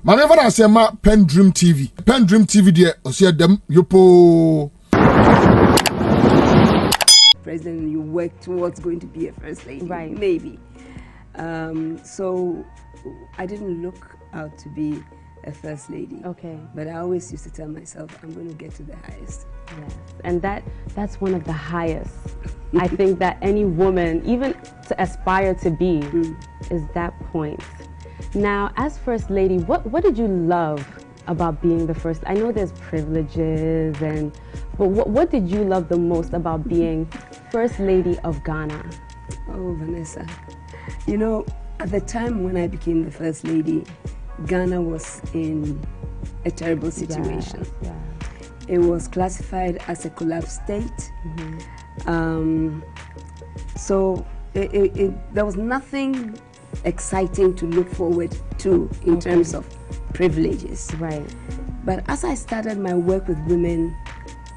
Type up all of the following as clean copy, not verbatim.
Manever I say ma PENDREAM TV. PENDREAM TV there, I see them yopo. President, you work towards going to be a first lady, right? Maybe. So I didn't look out to be a first lady. Okay. But I always used to tell myself, I'm going to get to the highest. Yes, and that's one of the highest. I think that any woman, even to aspire to be, is that point. Now, as first lady, what did you love about being the first? I know there's privileges, but what did you love the most about being first lady of Ghana? Oh, Vanessa, you know, at the time when I became the first lady, Ghana was in a terrible situation. Yeah. It was classified as a collapsed state. So there was nothing exciting to look forward to in terms of privileges. Right. But as I started my work with women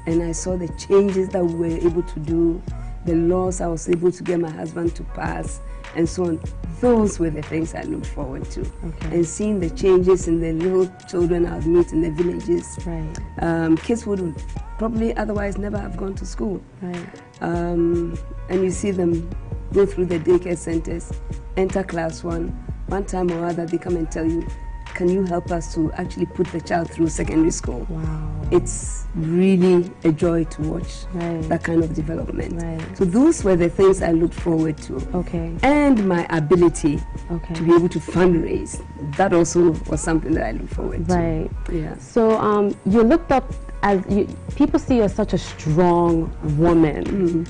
and I saw the changes that we were able to do, the laws I was able to get my husband to pass, and so on, those were the things I looked forward to. And seeing the changes in the little children I would meet in the villages. Right. Kids would probably otherwise never have gone to school. Right. And you see them go through the daycare centers, enter class one time or other they come and tell you, can you help us to actually put the child through secondary school? Wow. It's really a joy to watch that kind of development. Right. So those were the things I looked forward to. Okay. And my ability to be able to fundraise. That also was something that I looked forward to. Right. Yeah. So you looked up as people see you as such a strong woman.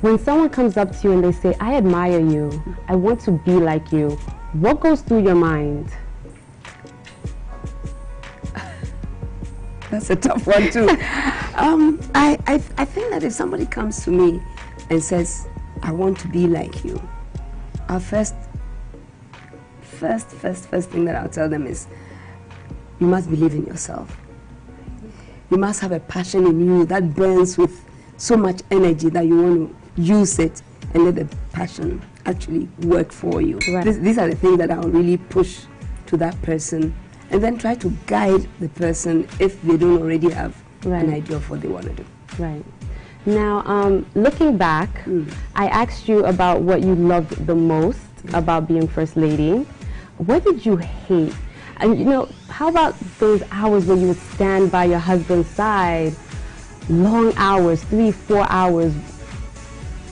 When someone comes up to you and they say, I admire you, I want to be like you, what goes through your mind? That's a tough one too. I think that if somebody comes to me and says, I want to be like you, our first thing that I'll tell them is, you must believe in yourself. You must have a passion in you that burns with so much energy that you want to use it and let the passion actually work for you. Right. These are the things that I'll really push to that person, and then try to guide the person if they don't already have an idea of what they want to do. Right. Now, looking back, I asked you about what you loved the most about being First Lady. What did you hate? And you know, how about those hours when you would stand by your husband's side, long hours, 3-4 hours?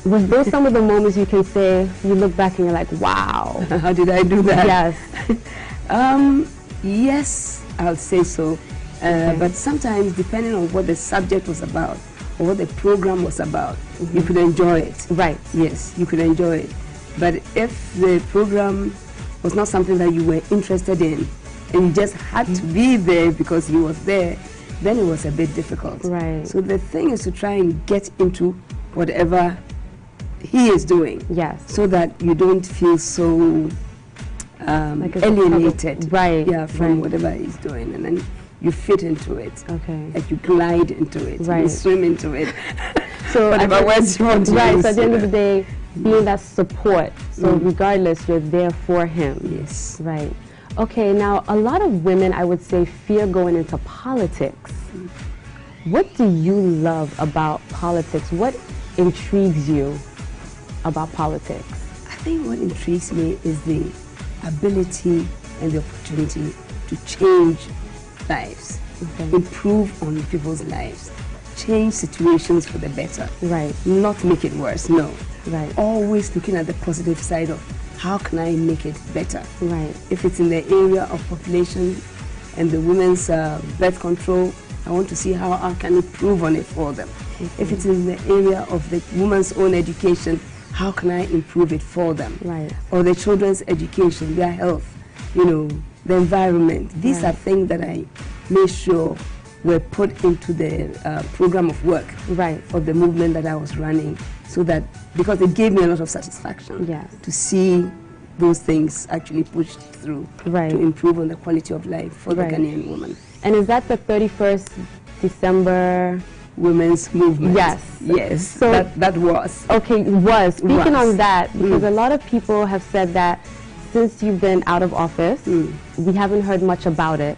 Was those some of the moments you can say, you look back and you're like, wow. How did I do that? Yes. Yes, I'll say so. But sometimes, depending on what the subject was about or what the program was about, you could enjoy it. Right. Yes, you could enjoy it. But if the program was not something that you were interested in and you just had to be there because he was there, then it was a bit difficult. Right. So the thing is to try and get into whatever he is doing. Yes. So that you don't feel so like alienated, right? From whatever he's doing, and then you fit into it. Okay. Like you glide into it, right? You swim into it. So whatever words you want to use. So at the end of the day, being that support. So regardless, you're there for him. Yes. Right. Okay. Now, a lot of women, I would say, fear going into politics. What do you love about politics? What intrigues you about politics? I think what intrigues me is the ability and the opportunity to change lives, improve on people's lives, change situations for the better. Right. Not make it worse, no. Right. Always looking at the positive side of how can I make it better. Right. If it's in the area of population and the women's birth control, I want to see how I can improve on it for them. If it's in the area of the woman's own education, how can I improve it for them? Right. Or the children's education, their health, you know, the environment. These are things that I made sure were put into the program of work of the movement that I was running, so that, because it gave me a lot of satisfaction to see those things actually pushed through to improve on the quality of life for the Ghanaian woman. And is that the 31st December Women's Movement? Yes. Yes, so that was. Okay, was. Speaking on that, because a lot of people have said that since you've been out of office, we haven't heard much about it.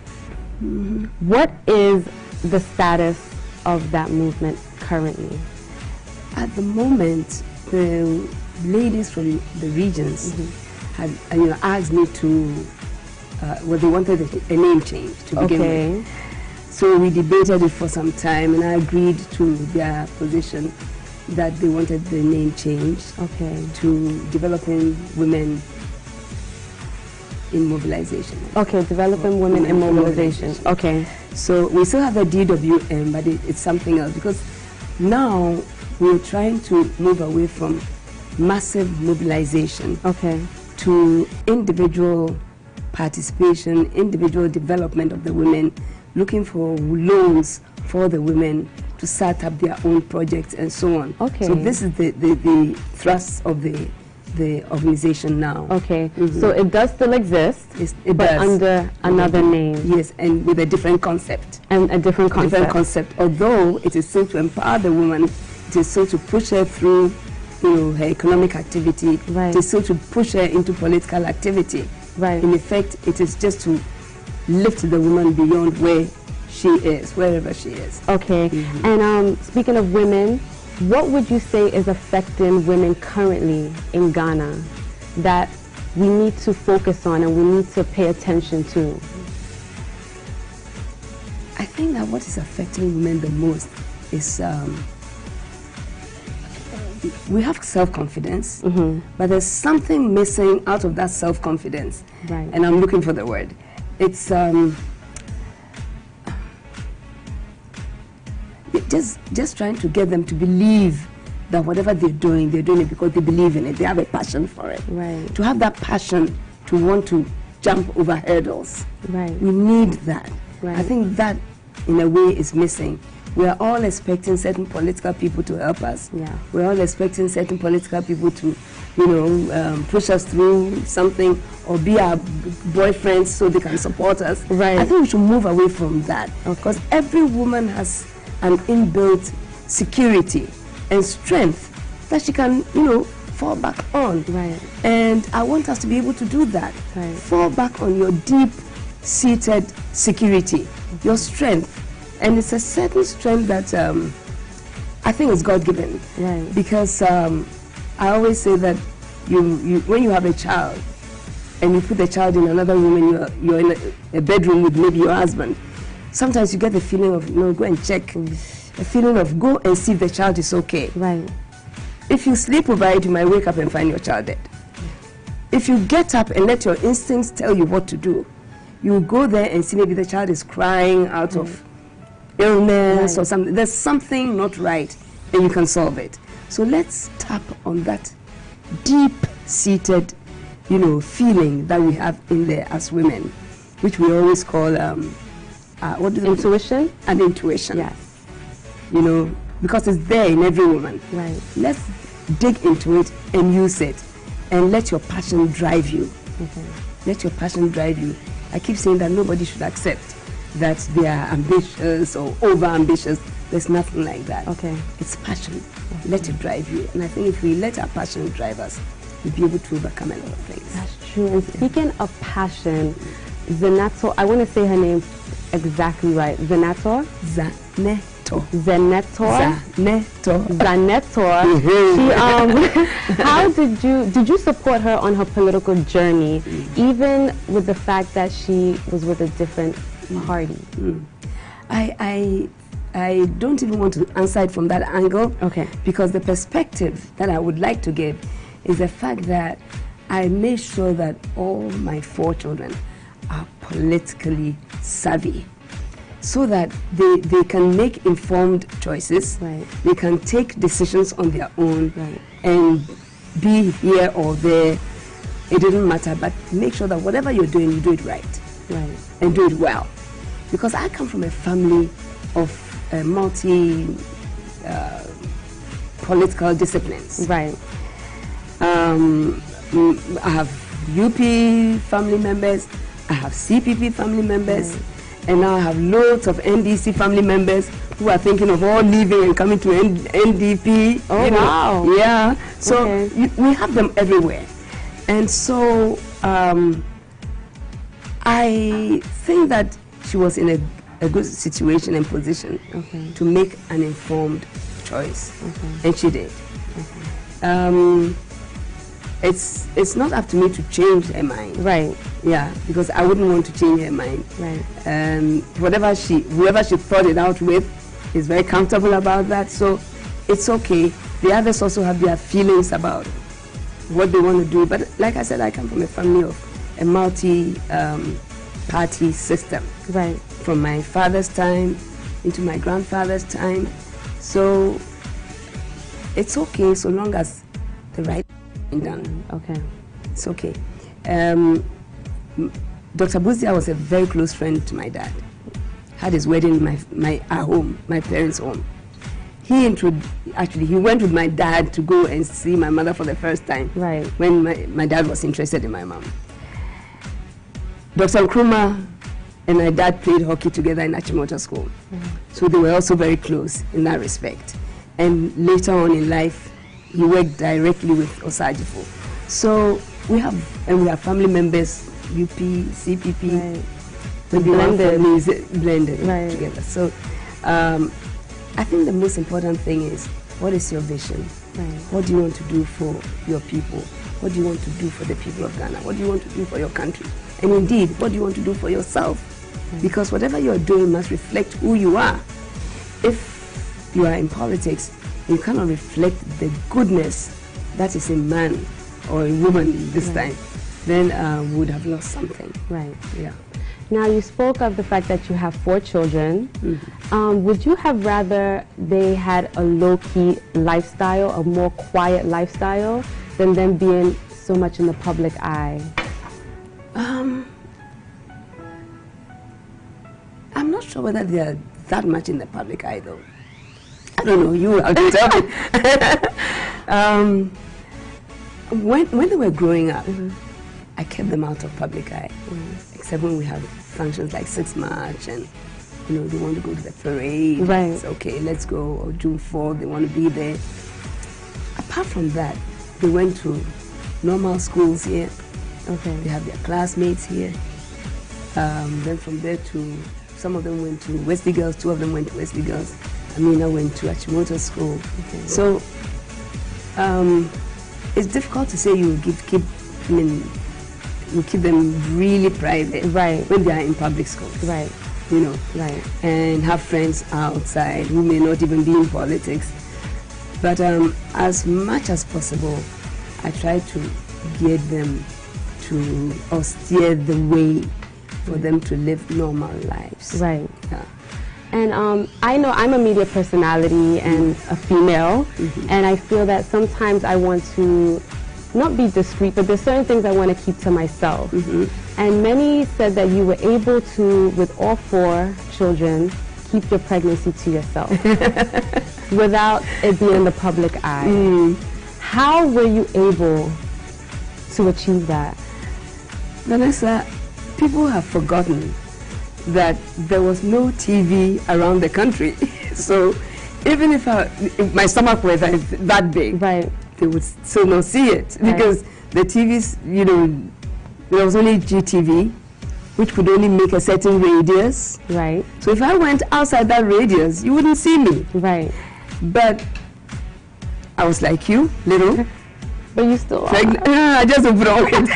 What is the status of that movement currently? At the moment, the ladies from the regions had asked me to, they wanted a name change to begin with. So we debated it for some time, and I agreed to their position that they wanted the name changed to Developing Women in Mobilization. Okay, Developing Women in Mobilization. Okay. So we still have the DWM, but it's something else, because now we're trying to move away from massive mobilization to individual participation, individual development of the women, looking for loans for the women to start up their own projects and so on. So this is the thrust of the organization now. So it does still exist, it but does. under another name. Yes, and with a different concept. And a different concept. Different concept. Although it is still to empower the woman, it is still to push her through, her economic activity. It is still to push her into political activity. In effect, it is just to lift the woman beyond where she is, wherever she is. And speaking of women, what would you say is affecting women currently in Ghana that we need to focus on and we need to pay attention to? I think that what is affecting women the most is we have self-confidence, but there's something missing out of that self-confidence. And I'm looking for the word. It's just trying to get them to believe that whatever they're doing it because they believe in it. They have a passion for it. To have that passion to want to jump over hurdles. We need that. I think that, in a way, is missing. We are all expecting certain political people to help us. We're all expecting certain political people to, push us through something or be our boyfriends so they can support us. I think we should move away from that, because every woman has an inbuilt security and strength that she can, fall back on. And I want us to be able to do that. Fall back on your deep-seated security, your strength. And it's a certain strength that I think is God-given. Because I always say that when you have a child and you put the child in another room and you're in a bedroom with maybe your husband, sometimes you get the feeling of, go and check. A feeling of go and see if the child is okay. If you sleep over it, you might wake up and find your child dead. If you get up and let your instincts tell you what to do, you go there and see maybe the child is crying out of illness or something. There's something not right, and you can solve it. So let's tap on that deep-seated, feeling that we have in there as women, which we always call what is intuition? An intuition. Because it's there in every woman. Let's dig into it and use it, and let your passion drive you. Let your passion drive you. I keep saying that nobody should accept that they are ambitious or over-ambitious. There's nothing like that. It's passion. Let it drive you. And I think if we let our passion drive us, we'll be able to overcome a lot of things. That's true. And speaking of passion, Zenator, I want to say her name exactly right. Zenator? Zenator. How did you support her on her political journey, even with the fact that she was with a different party? I don't even want to answer it from that angle, because the perspective that I would like to give is the fact that I made sure that all my 4 children are politically savvy, so that they can make informed choices, they can take decisions on their own, and be here or there, it didn't matter, but make sure that whatever you're doing, you do it right. And do it well. Because I come from a family of political disciplines. I have UP family members, I have CPP family members, and now I have loads of NDC family members who are thinking of all leaving and coming to NDP. Wow. Yeah. So we have them everywhere. And so I think that she was in a good situation and position to make an informed choice, and she did. It's not up to me to change her mind. Right. Yeah, because I wouldn't want to change her mind. Right. Whoever she thought it out with is very comfortable about that, so it's okay. The others also have their feelings about what they want to do. But like I said, I come from a family of a multi-party system. Right. From my father's time into my grandfather's time. So it's okay so long as the right thing done. Okay. It's okay. Dr. Buzia was a very close friend to my dad. Had his wedding at home, my parents' home. He went with my dad to go and see my mother for the first time. Right. When my dad was interested in my mom. Dr. Nkrumah and my dad played hockey together in Achimota School. So they were also very close in that respect. And later on in life, he worked directly with Osajifo. So we have family members, UP, CPP, right. blended right. together. So I think the most important thing is, what is your vision? Right. What do you want to do for your people? What do you want to do for the people of Ghana? What do you want to do for your country? And indeed, what do you want to do for yourself? Right. Because whatever you are doing must reflect who you are. If you are in politics, you cannot reflect the goodness that is in man or a woman this time, then we would have lost something. Right. Yeah. Now, you spoke of the fact that you have 4 children. Would you have rather they had a low-key lifestyle, a more quiet lifestyle, than them being so much in the public eye? I'm not sure whether they are that much in the public eye, though. I don't know, you have to tell me. When they were growing up, I kept them out of public eye, except when we have functions like 6 March and they want to go to the parade. Right. It's okay, let's go. Or June 4th, they want to be there. Apart from that, they went to normal schools here. Okay. They have their classmates here. Then from there some of them went to Wesley Girls, 2 of them went to Wesley Girls. Amina went to Achimota School. Okay. So it's difficult to say you keep them really private, right, when they are in public schools, right, right, and have friends outside who may not even be in politics. But as much as possible, I try to get them to, or steer the way for them to live normal lives. Right. Yeah. And I know I'm a media personality and a female, and I feel that sometimes I want to not be discreet, but there's certain things I want to keep to myself. And many said that you were able to, with all 4 children, keep your pregnancy to yourself without it being in the public eye. How were you able to achieve that? Vanessa, people have forgotten that there was no TV around the country. So even if my stomach were that big, right, they would still not see it, because the TVs, there was only GTV, which could only make a certain radius. Right. So if I went outside that radius, you wouldn't see me. Right. But I was like you, little. But you still are. I just don't put on weight.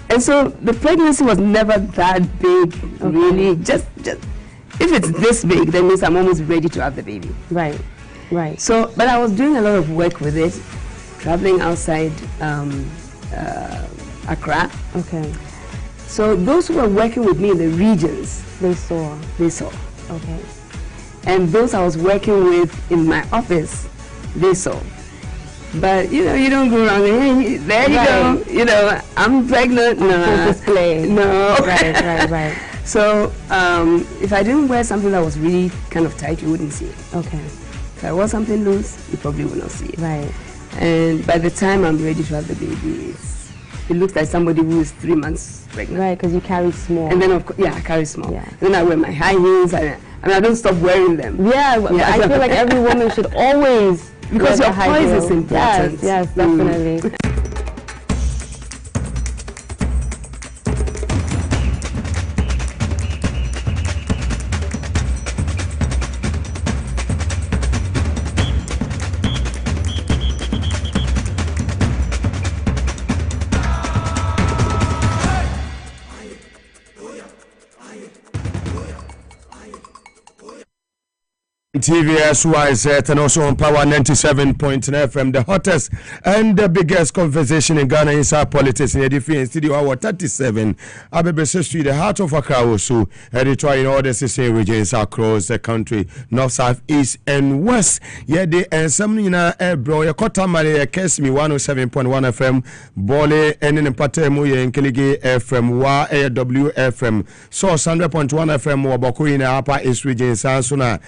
And so the pregnancy was never that big, really. Just if it's this big, that means I'm almost ready to have the baby. Right, right. So, but I was doing a lot of work with it, traveling outside Accra. Okay. So those who were working with me in the regions, they saw. Okay. And those I was working with in my office, they saw. But you don't go around hey, there you go, I'm pregnant. No. Display. No. Right. So if I didn't wear something that was really kind of tight, you wouldn't see it. Okay. If I wore something loose, you probably would not see it. Right. And by the time I'm ready to have the baby, it looks like somebody who is 3 months pregnant. Right, because you carry small. And then, of course, I carry small. Yeah. And then I wear my high heels, and I don't stop wearing them. Yeah, I feel like every woman should always because your poise is important. Yes, definitely. TVSY and also on Power 97.9 FM, the hottest and the biggest conversation in Ghana inside politics in the studio hour 37. Abebe Street, the heart of Accra, also editorial in all the 16 regions across the country, north, south, east, and west. Yeah, they and some bro, your Kota Mali, Kesmi 107.1 FM, Bole, and in Patemu, and Keligi FM, Wa WFM, Source 100.1 FM, Waboku in the upper east region, Sansuna,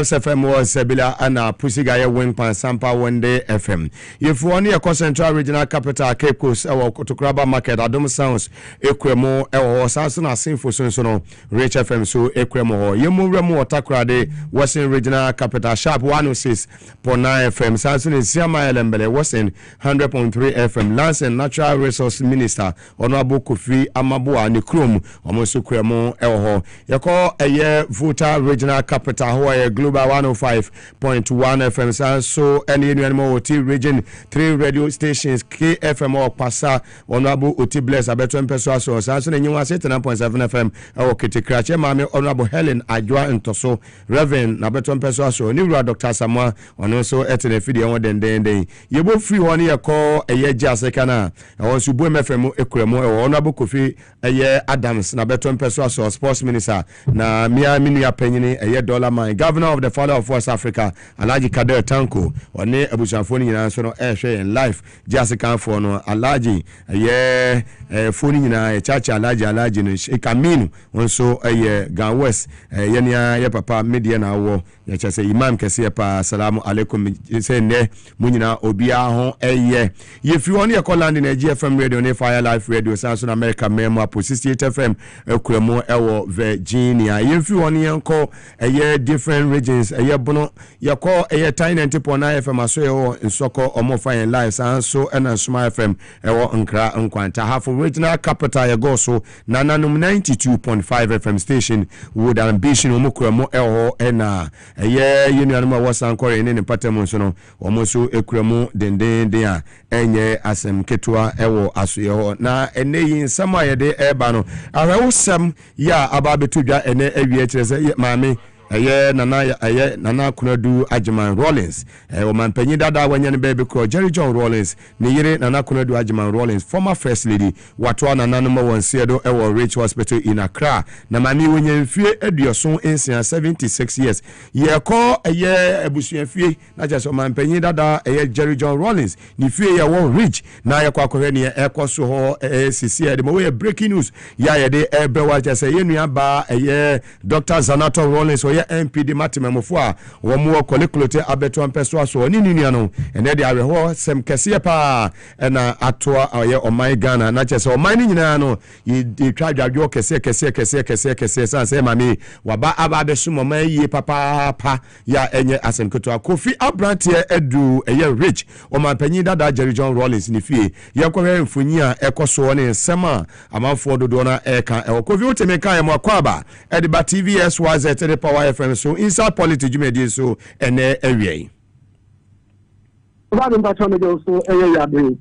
FM was Sebila and Pusigaya Wing Pan Sampa one day FM. If one year Central Regional Capital Cape Coast or Kotokraba Market, Adom Sounds, Equemo or Sansuna Sinfo Sunsono, Rich FM so Equemo, Yemuremo Takrade, Western Regional Capital Sharp 106.9 FM, Sansun is Siama Elembele, Western 100.3 FM, Lance and Natural Resource Minister, Honorable Kofi Amabua, Nikrum, almost Equemo Elho. Yako a year voter regional capital, Hawaii Global 105.1 FM. So any animal OT region 3 radio stations KFM or Passa Honorable OT Bless Abeton Pessoa so Sanson and you are 9.7 FM or Kitty Cratcher Mammy Honorable Helen Adwa and Toso Reverend Nabeton Pessoa so New Dr. Samoa on also at a video then day. You both free 1 year call a year Jasekana and also Boom FM Equemo or Honorable Kofi a year Adams Nabeton Pessoa so Sports Minister na Mia Minia Penny a year dollar mine Governor of the Father of West Africa, Alaji Kader Tanko, or ne Abusafoni and Sono Air in life, Jessica for no Alaji, a year Funi in a church Alaji in Camino, also a year Gan West, Yenia, ya papa, Mediana war, Yacha say Imam Kasiepa, Salamu alaikum, say ne, Munina, Obia, a year. If you only a call land in a GFM radio, ne Fire Life Radio, Samson America, Memo, 68 FM, Equemo, Ewo, Virginia. If you only call a year different regions, a year bono, you call a year tiny 90.9 FM, I saw in Soko or more fine lives, and so and Smile FM, Ewo Unkra Unquanta, half original capital, you go so Nananum 92.5 FM station with ambition, Umukramo, Eho, and a year union was anchored in any Patamonsono, almost Ekramo, then there, and ye asem Ketua, Ewo, Asuyo, na, and they in some way de Ebano. I was some, ya, Ababetuja, and aviators, mammy. Nana Konadu Ajiman Rollins. Oman Penny Dada when baby called Jerry John Rollins. Niyere Nana Konadu Ajiman Rollins, former First Lady, Watwana Nanamo one Seado Ewo Rich Hospital in Accra. Namani when you fear Edioson in 76 years. Ye call a year Ebusian fee, not just Oman Penny Dada, a year Jerry John Rollins. Ni fear ya won't reach. Naya Kwakorenia Airco Soho, ACC, the Moe breaking news. Ya de Ebrewa just a year ba a year Dr. Zanato Rollins or MP de Matimamofua, or more colloquially Abeton Pessoa, so Niniano, and then they are some Cassiapa and Atua or my Ghana, not just or mining Nano. You tried your Kese, and say, Mammy, Waba Abba de Sumo, ye papa, ya, and ye as in Kotua Kofi Abrantia Edu, a year rich, or my penny that Jerry John Rollins in the fee. Yakover Funia, Echo Swan in Sema, among for the donor Eka, or Kovi to make I am Wakwaba, Ediba TVS was at the Power FM, so inside politics, you may do so, and area.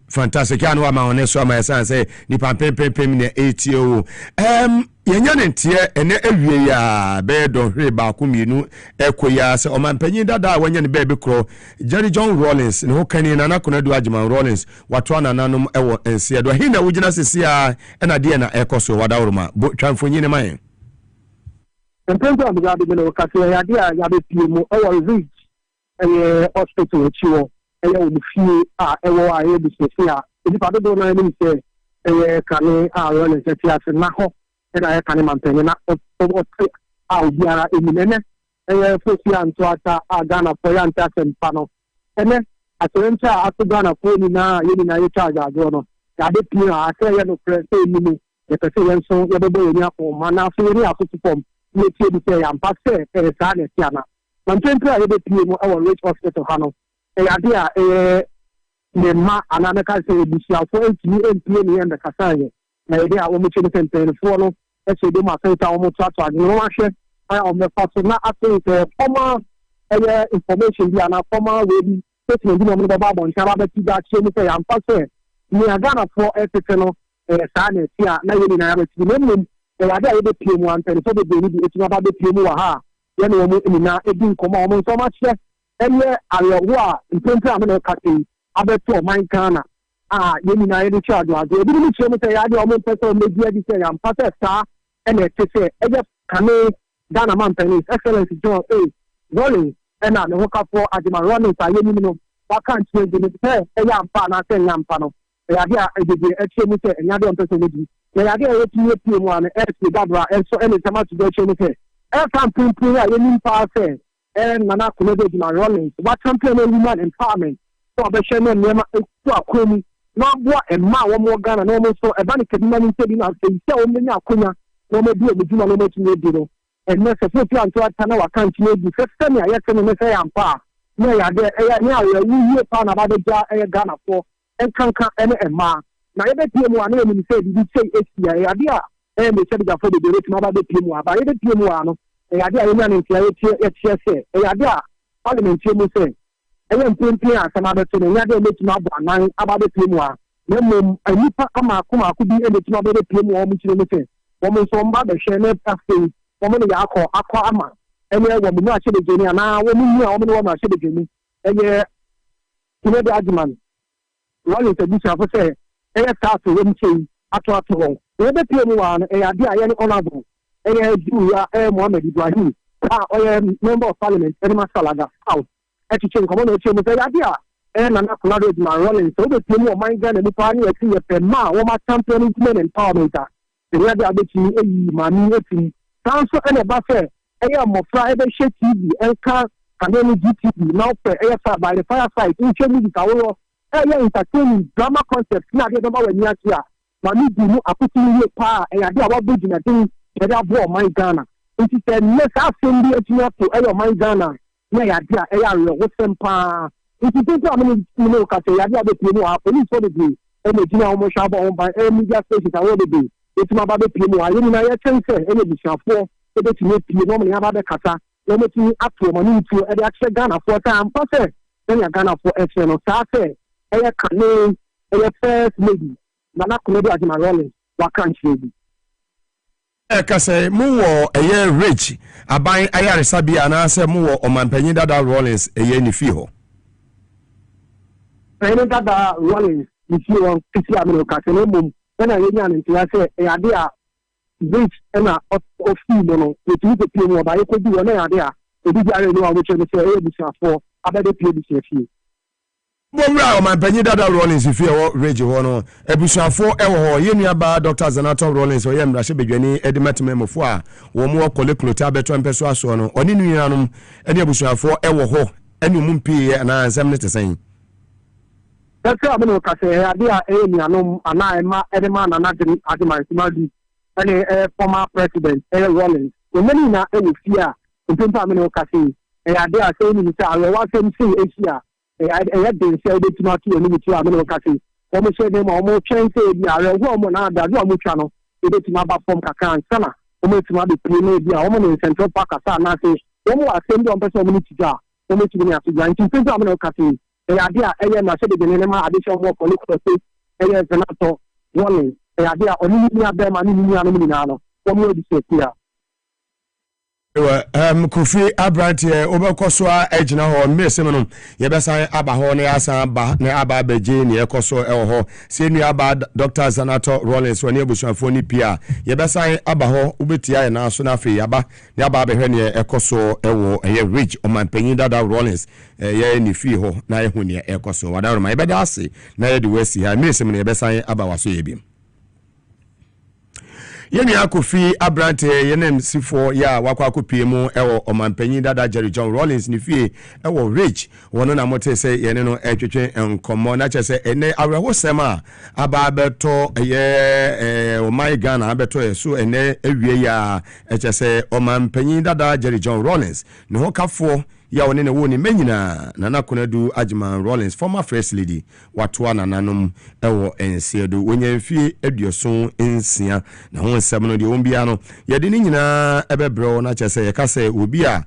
Fantastic. I know I'm on this. My son say, Nipan pay me 80. Yanyan tier and every year, bed on Reba Kuminu, Equia, so man penny dada when you baby crow, Jerry John Rollins, and who can in Anakuna do Ajman Rollins, what one anonymous ever and said, well, he know we just see and a Diana Echo so whatever, but Tranfunin mine. In terms of the Mugabe, idea Yabe our reach a hospital with you, a few are business here. If I don't know any say, can run as a Naho, and I can maintain out there in minute, and Fosian to Ghana for Yantas and Pano. And then at the end, after Ghana for Nina, you charge our donor. Yabe Pina, I say, no press, the president, so you're the for Mana, for the form. We say I'm past a Sana. I'm trying to our rich hospital Hano. A idea a ma another say Bishia for and the Casai. My idea will make you follow. Let's say do my center almost to acknowledge. I am the person not asking former information via former way taking the Bible and Shabbat that say I'm past me are gonna for a personal Sana here. Now you know the idea of the PM1 and so the baby it's about the PM1. ye no mo ina edi nkoma mo so ma che enye arewo a mpempe amene kati abeto man Ghana ye ni na ye chi ado ebi ni che mo say ya de o mo pese media di say am pase sta ene te say eje kane Ghana man penis excellence John Rolling ena ne hoka for adima running sa ye ni no waka nche de ne say eya ampa na say nyampa no ya de ejeje eche mi say enya de on pese media ya de e ti pie mu an e dadra enso ene sama to eche mi say e kan pimpi ya ye ni pa say nana Konadu adima running what champion women empowerment so be share no nema e to akomi no bo e ma wo mo Ghana no mo so e ba ni kedima ni se bi na se o menya akonya no mo bi o djuma no mo tumi di no e na se fi anto ata na waka ntime di se me ayese no me se yampa na ya de e ya ni awe wi pa na ba de ja e Ghana for enkanka ene e ma na ye be pie mu an e mi se di say esia ya de a e me se da fo de rate ma ba de pie mu aba ye de pie mu ano e ya de a ye na ntia ye tie se e ya de a parliament mu se eye mpempe a sama be to no ya de metuma bo anan aba be pie mu a na mom anipa ama akoma bi e metuma be pie mu o mu chire mu se wo mo so mba be hwe na pafe wo mo ya akọ ama ene wo mo na chede geni ana wo mo ni a wo mo na chede geni eye Konadu adman wale se bisa fo se eye start wo mi chei ato wo e be pie mu a no e ade a ye ni honorable eye du ya Mohammed Ibrahim oye member of parliament Edema Salaga South etichen komo na eche mo se ya dia nana Konadu adman rolling so be pie mu o man Ghana ni pa ni e ti ye pe ma wo ma champion women empowerment ya de abechi eyi mami eti tanso ene ba fe eya mofra ebe she TV enka kaneni GTV now pe eya fa by the fireside in chemi di kawo eya entertaining drama concept na de ba wani atia mami di mu akuti ye pa eya de aba buji na tin ya de abo man Ghana nti se ne sa fendi etia to eya man Ghana na ya dia eya re wo sempa nti tin to amini no ka se ya de abepi mu a police for the day ene gina o mo shaba on by media station awo de day etuma ba be pie mu ayi na ye chense ene bishafo e be tumi pie no mo ya ba be kasa no mo tumi ato mo ni tu e de ache Ghana for time pase enya Ghana for action no sa se e ye kane e ye first lady nana Konadu adman rolling wa kan chedi kase mu wo eye rich aban ayaresa bia na se mu wo omampanyin dada Rollins eye ni fi ho ene dada Rollins ni fi won kisi amino kase no mum na ye nya ntia se e ade a rich na ofi no etu ko pie mu ba ye ko di wo na ade a ebi bi are no a wo che no se e bisafo abede pie bi se fi Bomra omampanyin dada Rollins fi ho rich ho no ebusafo e ho ye nua ba Dr. Zanato Rollins o ye mrahye bedwani edimatememofo a wo mu okole klota beto mpeso aso no oni nuanom ene ebusafo e wo ho ene mu mpie na ansem ne tesen that's why I'm going to say idea nianom ana ema edema na adman simadi ene former president Rollins omeni na ene fia mpempa I'm going to say idea say ni say awe wa sem say Asia den say de tuma to ni ti I'm going to say o mo say dem o mo chen say bi awe ho mo na da do o mo twa no e de tuma ba form kakan sana o mo tuma be play na bi a o mo no Central Park asa na say o mo asem de on person o mo ti ja o mo ti ni atuja nti mpempa I'm going to say idea na se de ne ma addition mo ko ko se Zanato Rollins idea oni ni abe ma ni ni anu ni na no wo mo di se tia Kofi Abrantie obekoso a ejina ho mmesem no ye besan aba ho ne asan ba ne aba beje ne ekoso e ho se nu aba Dr. Zanato Rollins woni ebusuafo ni pia ye besan aba ho ubetia na so na afi aba ne aba behwe ne ekoso e wo ye rich omampanyin dada Rollins ye ni fi ho na ehu ne ekoso wadaro ma ye beda ase na ye de wasi ha mmesem ne ye besan aba waso ye bi Yeni Kofi Abrante yenem sifo ya wakwa kopie mu ewo omampanyin dada Jerry John Rollins ni fie ewo rich wono na mote se yene no etwetwe enkomo na chese ene aweho sema aba beto ye o my Ghana abeto so ene ewie ya chese omampanyin dada Jerry John Rollins ne ho kafo ya woni ne woni menyina Nana Konadu Agyeman Rawlings former first lady watoa nananom ewo ensiedo wonyamfie aduoson ensia na ho nsem no de ombia no ye de ni nyina ebebro na chese ye kase obi a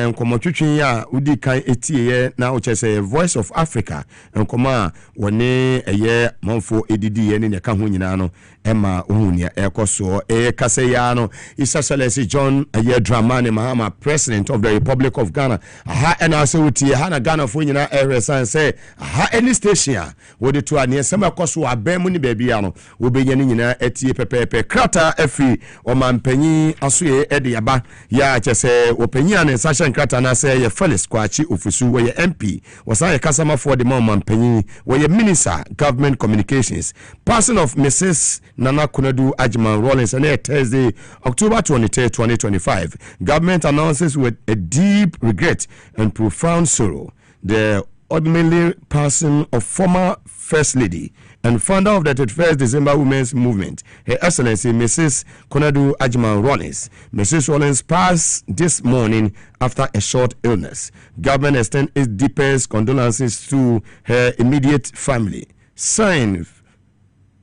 nkomotwetwen ya udi kan etie na o chese Voice of Africa nkoma woni eye manfo edidi ye ne ka ho nyina no ema ohunia ekoso kase ya no Isasalesi John eye Dramani Mahama President of the Republic of Ghana aha ena se utie ha na Ghana fo nyina resan say aha any station wode to ane sem ekoso abemu ni baabi ya no obenya ni nyina etie pepepe krata afi omampanyi asoye ede yaba ya chese opanyi ane sasha krata na say ye Felix Kwachi ofusu we MP wasan ye kasama for the omampanyi we Minister Government Communications person of Mrs. Nana Konadu Agyeman Rawlings on Thursday October 23, 2025 government announces with a deep regret and profound sorrow the ultimately passing of former First Lady and founder of the 31st December Women's Movement, Her Excellency Mrs. Konadu Agyeman Rawlings. Mrs. Rawlings passed this morning after a short illness. Government extends its deepest condolences to her immediate family. Signed,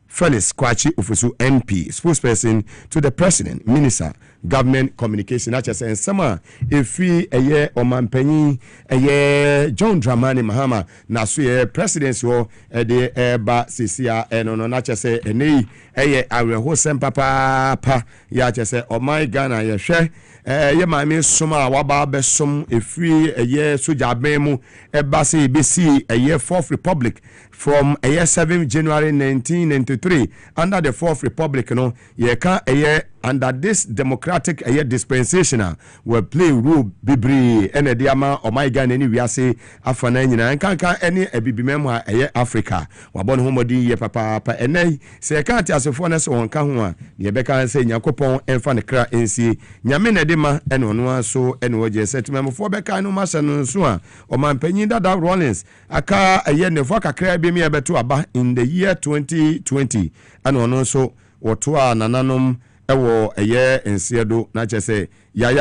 Felix Kwachi Ofusu MP, spokesperson to the President, Minister, Government Communication. That's just summer. If we a year or Mampenny, a year John Dramani Mahama, Nasu presidency or a day Eba Sisia and on not just say a nay, a year I will host some papa, ya just say, oh my Ghana, ya share. Ye ma me soma waba besom efri eye soja bemu ebase bc a year 4th Republic from a year 7 January 1993 under the 4th Republic no ye ka a year under this democratic a year dispensational will play role bibri ene diama o my Ghana ni wiase afana nyina nkanka ene abibimem a year Africa wabon homodi ye papa ene se ka ati asefo na se wonka ho a ye beka se nyakopon emfa ne kra ensi nyame na ma ene ono aso ene woje setimamfo beka no ma no so a o mampanyin dada Rawlings aka aye ne fo kakra bi mi ebeto aba in the year 2020 ene ono so woto a nananom ewo aye ensiedo na chese ya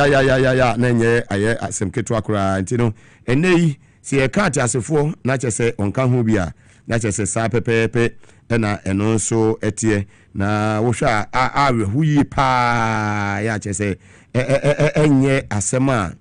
na nye aye asemketo akura ntino enei se ye ka asefo na chese onka ho bia na chese sa pepepe ena eno so etie na wohwa awehuyi pa ya chese enye asema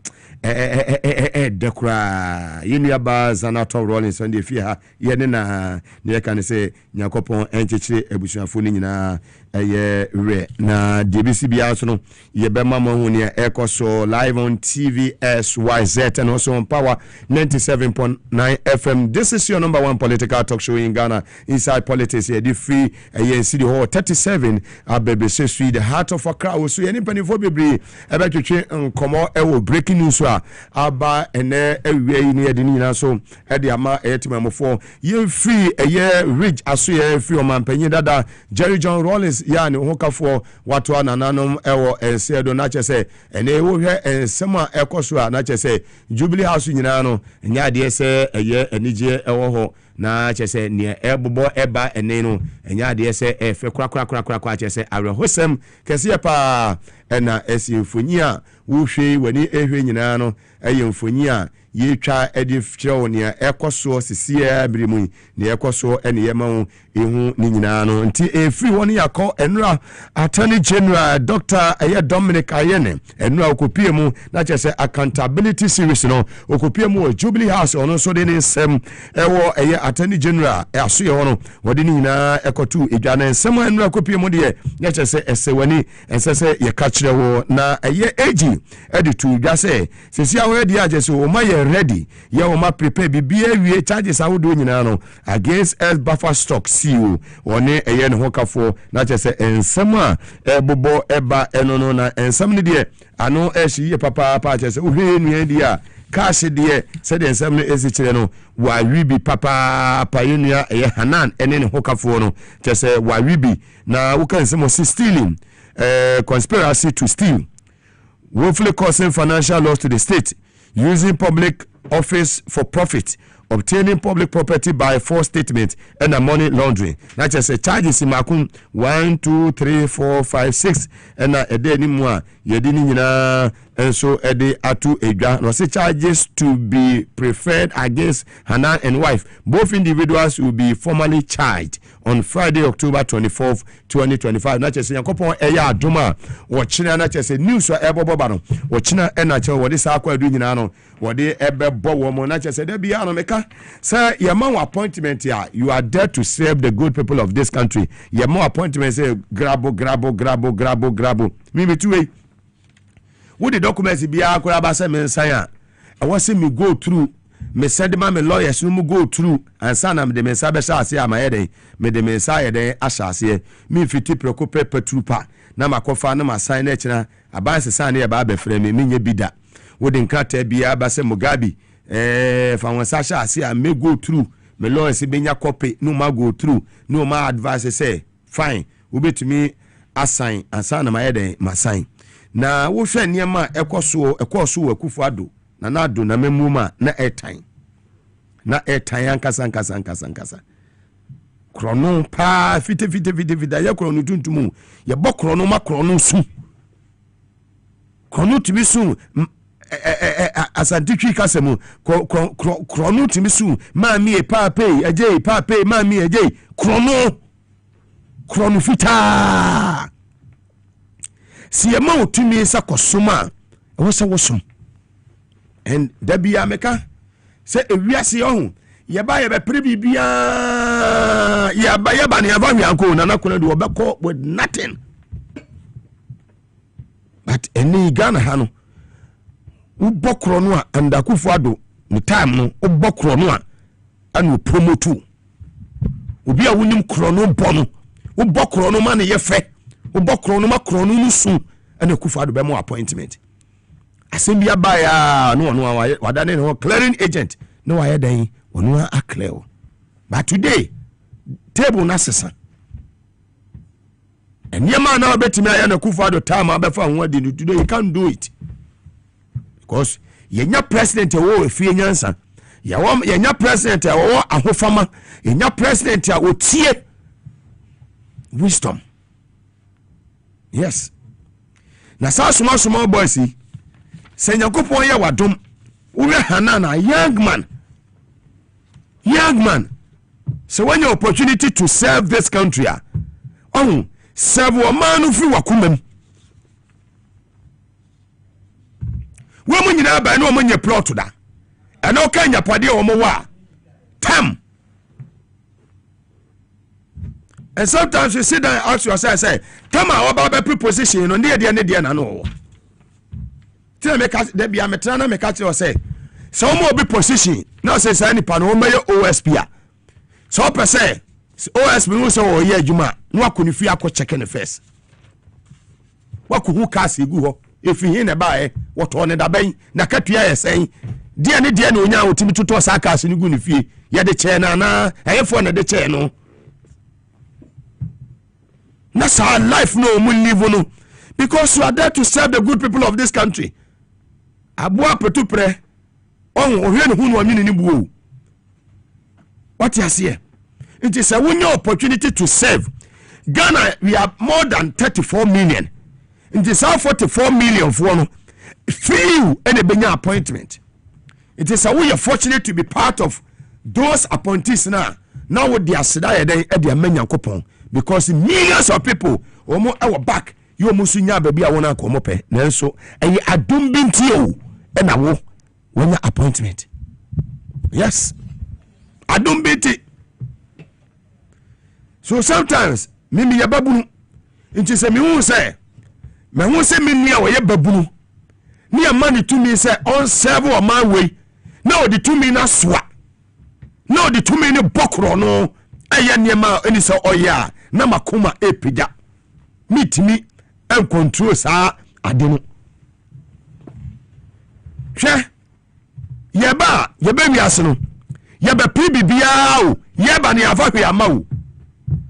dekura yenu aba Zanato Rawlings on the fia yene na ne kan se nyakopon enchechire ebusuafo ni nyina eye re na DBC bia so no ye be mama hu ne ekoso live on TV SYZ and also on Power 97.9 FM. This is your number one political talk show in Ghana, Inside Politics. Ye di free eye city hall 37 abebe street, the heart of Accra. So any penny for bebre ebe twetwe nkomo ewo breaking news aba ene ewie ni edi nyina so edi ama etimamofo ye free eye ridge aso ye free o mampanyi dada Jerry John Rawlings ya ne hokafo watu anananom ewo ensedo na chese ene wo hwe ensema ekoso na chese Jubilee House nyina no nya de ese eye enije ewo ho na chese ne ebobo eba ene no nya de ese efe kura chese arehosem kese pa ena esi mfonyi a wo hwe wani ehwe nyina no eye mfonyi a yetwa edifchiro ne ekoso sisia birimu ne ekoso ene yema ehu ni nyina no nti efri woni yakọ enra Attorney General Dr. Dominic Ayene enra okopie mu na chese accountability series no okopie mu Jubilee House ono so de ne sem ewo eye Attorney General aso ye hono wode ni nyina ekotu edwane nsem enra okopie mu de ya chese esewani ensese ye ka kire wo na eye agi editu dwase sesia wo de agese o maye ready ye o ma prepare bibia wie charges awodo nyina no against as buffer stock CEO one eye ne hokafo na chese ensem a ebobo eba enono na ensem ne de ano ehyi ye papa chese ohwe nua di a cash de se de ensem ne ezikire no wa wibi papa yenua eye Hanan ene ne hokafo no chese wa wibi na wo kan ensem o stealing conspiracy to steal willfully causing financial loss to the state using public office for profit obtaining public property by false statement and money laundering. Na just charges makun 1 2 3 4 5 6 and a day ni mu a yedi ni nyina enso ede atu edwa. No say charges to be preferred against Hannah and wife. Both individuals will be formally charged on Friday, October 24th, 2025. Na just yankopon eya adoma wo china na just news wa eboboba no wo china na che wo de sa akwa adu nyina no wo de ebebo wo mo na just de bia no meka say your man appointment ya you are there to serve the good people of this country. Your man appointment say grabo me two way. What the documents bia akwa ba say me nsan a I want see me go through me send my lawyers no go through and san am de me sa be sha ase am ayeden me de me sa ayeden asase me fiti prekope petrupa na makofa na ma sign na kina abanse san na ba be frɛ me nye bida wo de nkrata bia ba se Mugabe fa won sa sha ase am me go through me lawyers be nya copy no ma go through no ma advice say fine wo betumi assign and san na ma ayeden ma sign na wo hwɛ niema ekoso akufo ado na nado na memuma na airtime ankasa krono pa fite ya krono tuntumu ya bo krono ma krono su krono timi su asantitwi kasemu krono timi su ma mi e pape aje pape ma mi aje krono fita si ema otumi sa kosoma wo se wosum and debi ameka say ewiase ohun ye ba ye be prebibia ye ba ne ava hwianko na Konadu obekọ with nothing but any Ghana ha no ubokro no a andakufo ado no time no ubokro no a anu promote obi a wonim krono bono ubokro no ma ne ye fe ubokro no ma krono no su ana kufo ado be mo appointment asembia baya no wadane no clearing agent no why dan onu a clear but today table na sesa enyema na obetimi aya na kufa do time abefa ho adi today you can't do it because yenya president wo efie nyansa yenya president wo ahofama yenya president a otie wisdom yes na sa suma boys say Yankopon ya wadom uwe Hanana young man so when your opportunity to serve this country serve a man fi wakumem we mo nyina ba na o mo nye plot da e na o ka nya pade o mo wa tam and sometimes you sit down and ask yourself say come on about preposition no ne na no tell me de bia metra na me ka tell say so mo be position now say say ni pa no me OSP a so per say OSP no say o ye adwuma no akoni fi akọ check ne first wako hu cars egu ho efi hin ne ba woto ne da ban na katua ye sen de na onya otimi tuto sa cars ni gu ne fie ye de che na eyefo na de che no na sa life no mu live no because you are there to serve the good people of this country. Abua petupre ohwe ne hunu anwini ni buo what you see it is a winning opportunity to serve Ghana. We are more than 34 million it is how 44 million for no few and a benya appointment. It is a we are fortunate to be part of those appointees now with their sidaya then at their menya coupon because millions of people omo our back you musunya baby awona komope nanso eye adom binti o e na wo wonya appointment yes adom binti so sometimes mimi ya babunu nti se mi hu se me nia wo ye babunu ni amani to me say on serve o man way na odi to me na soa na odi to me ni bokro no eye niema eni se oya na makoma epija mitimi and control sa adeno hwe yeba wiase no yeba pibibia o yeba ne afa hwe ama o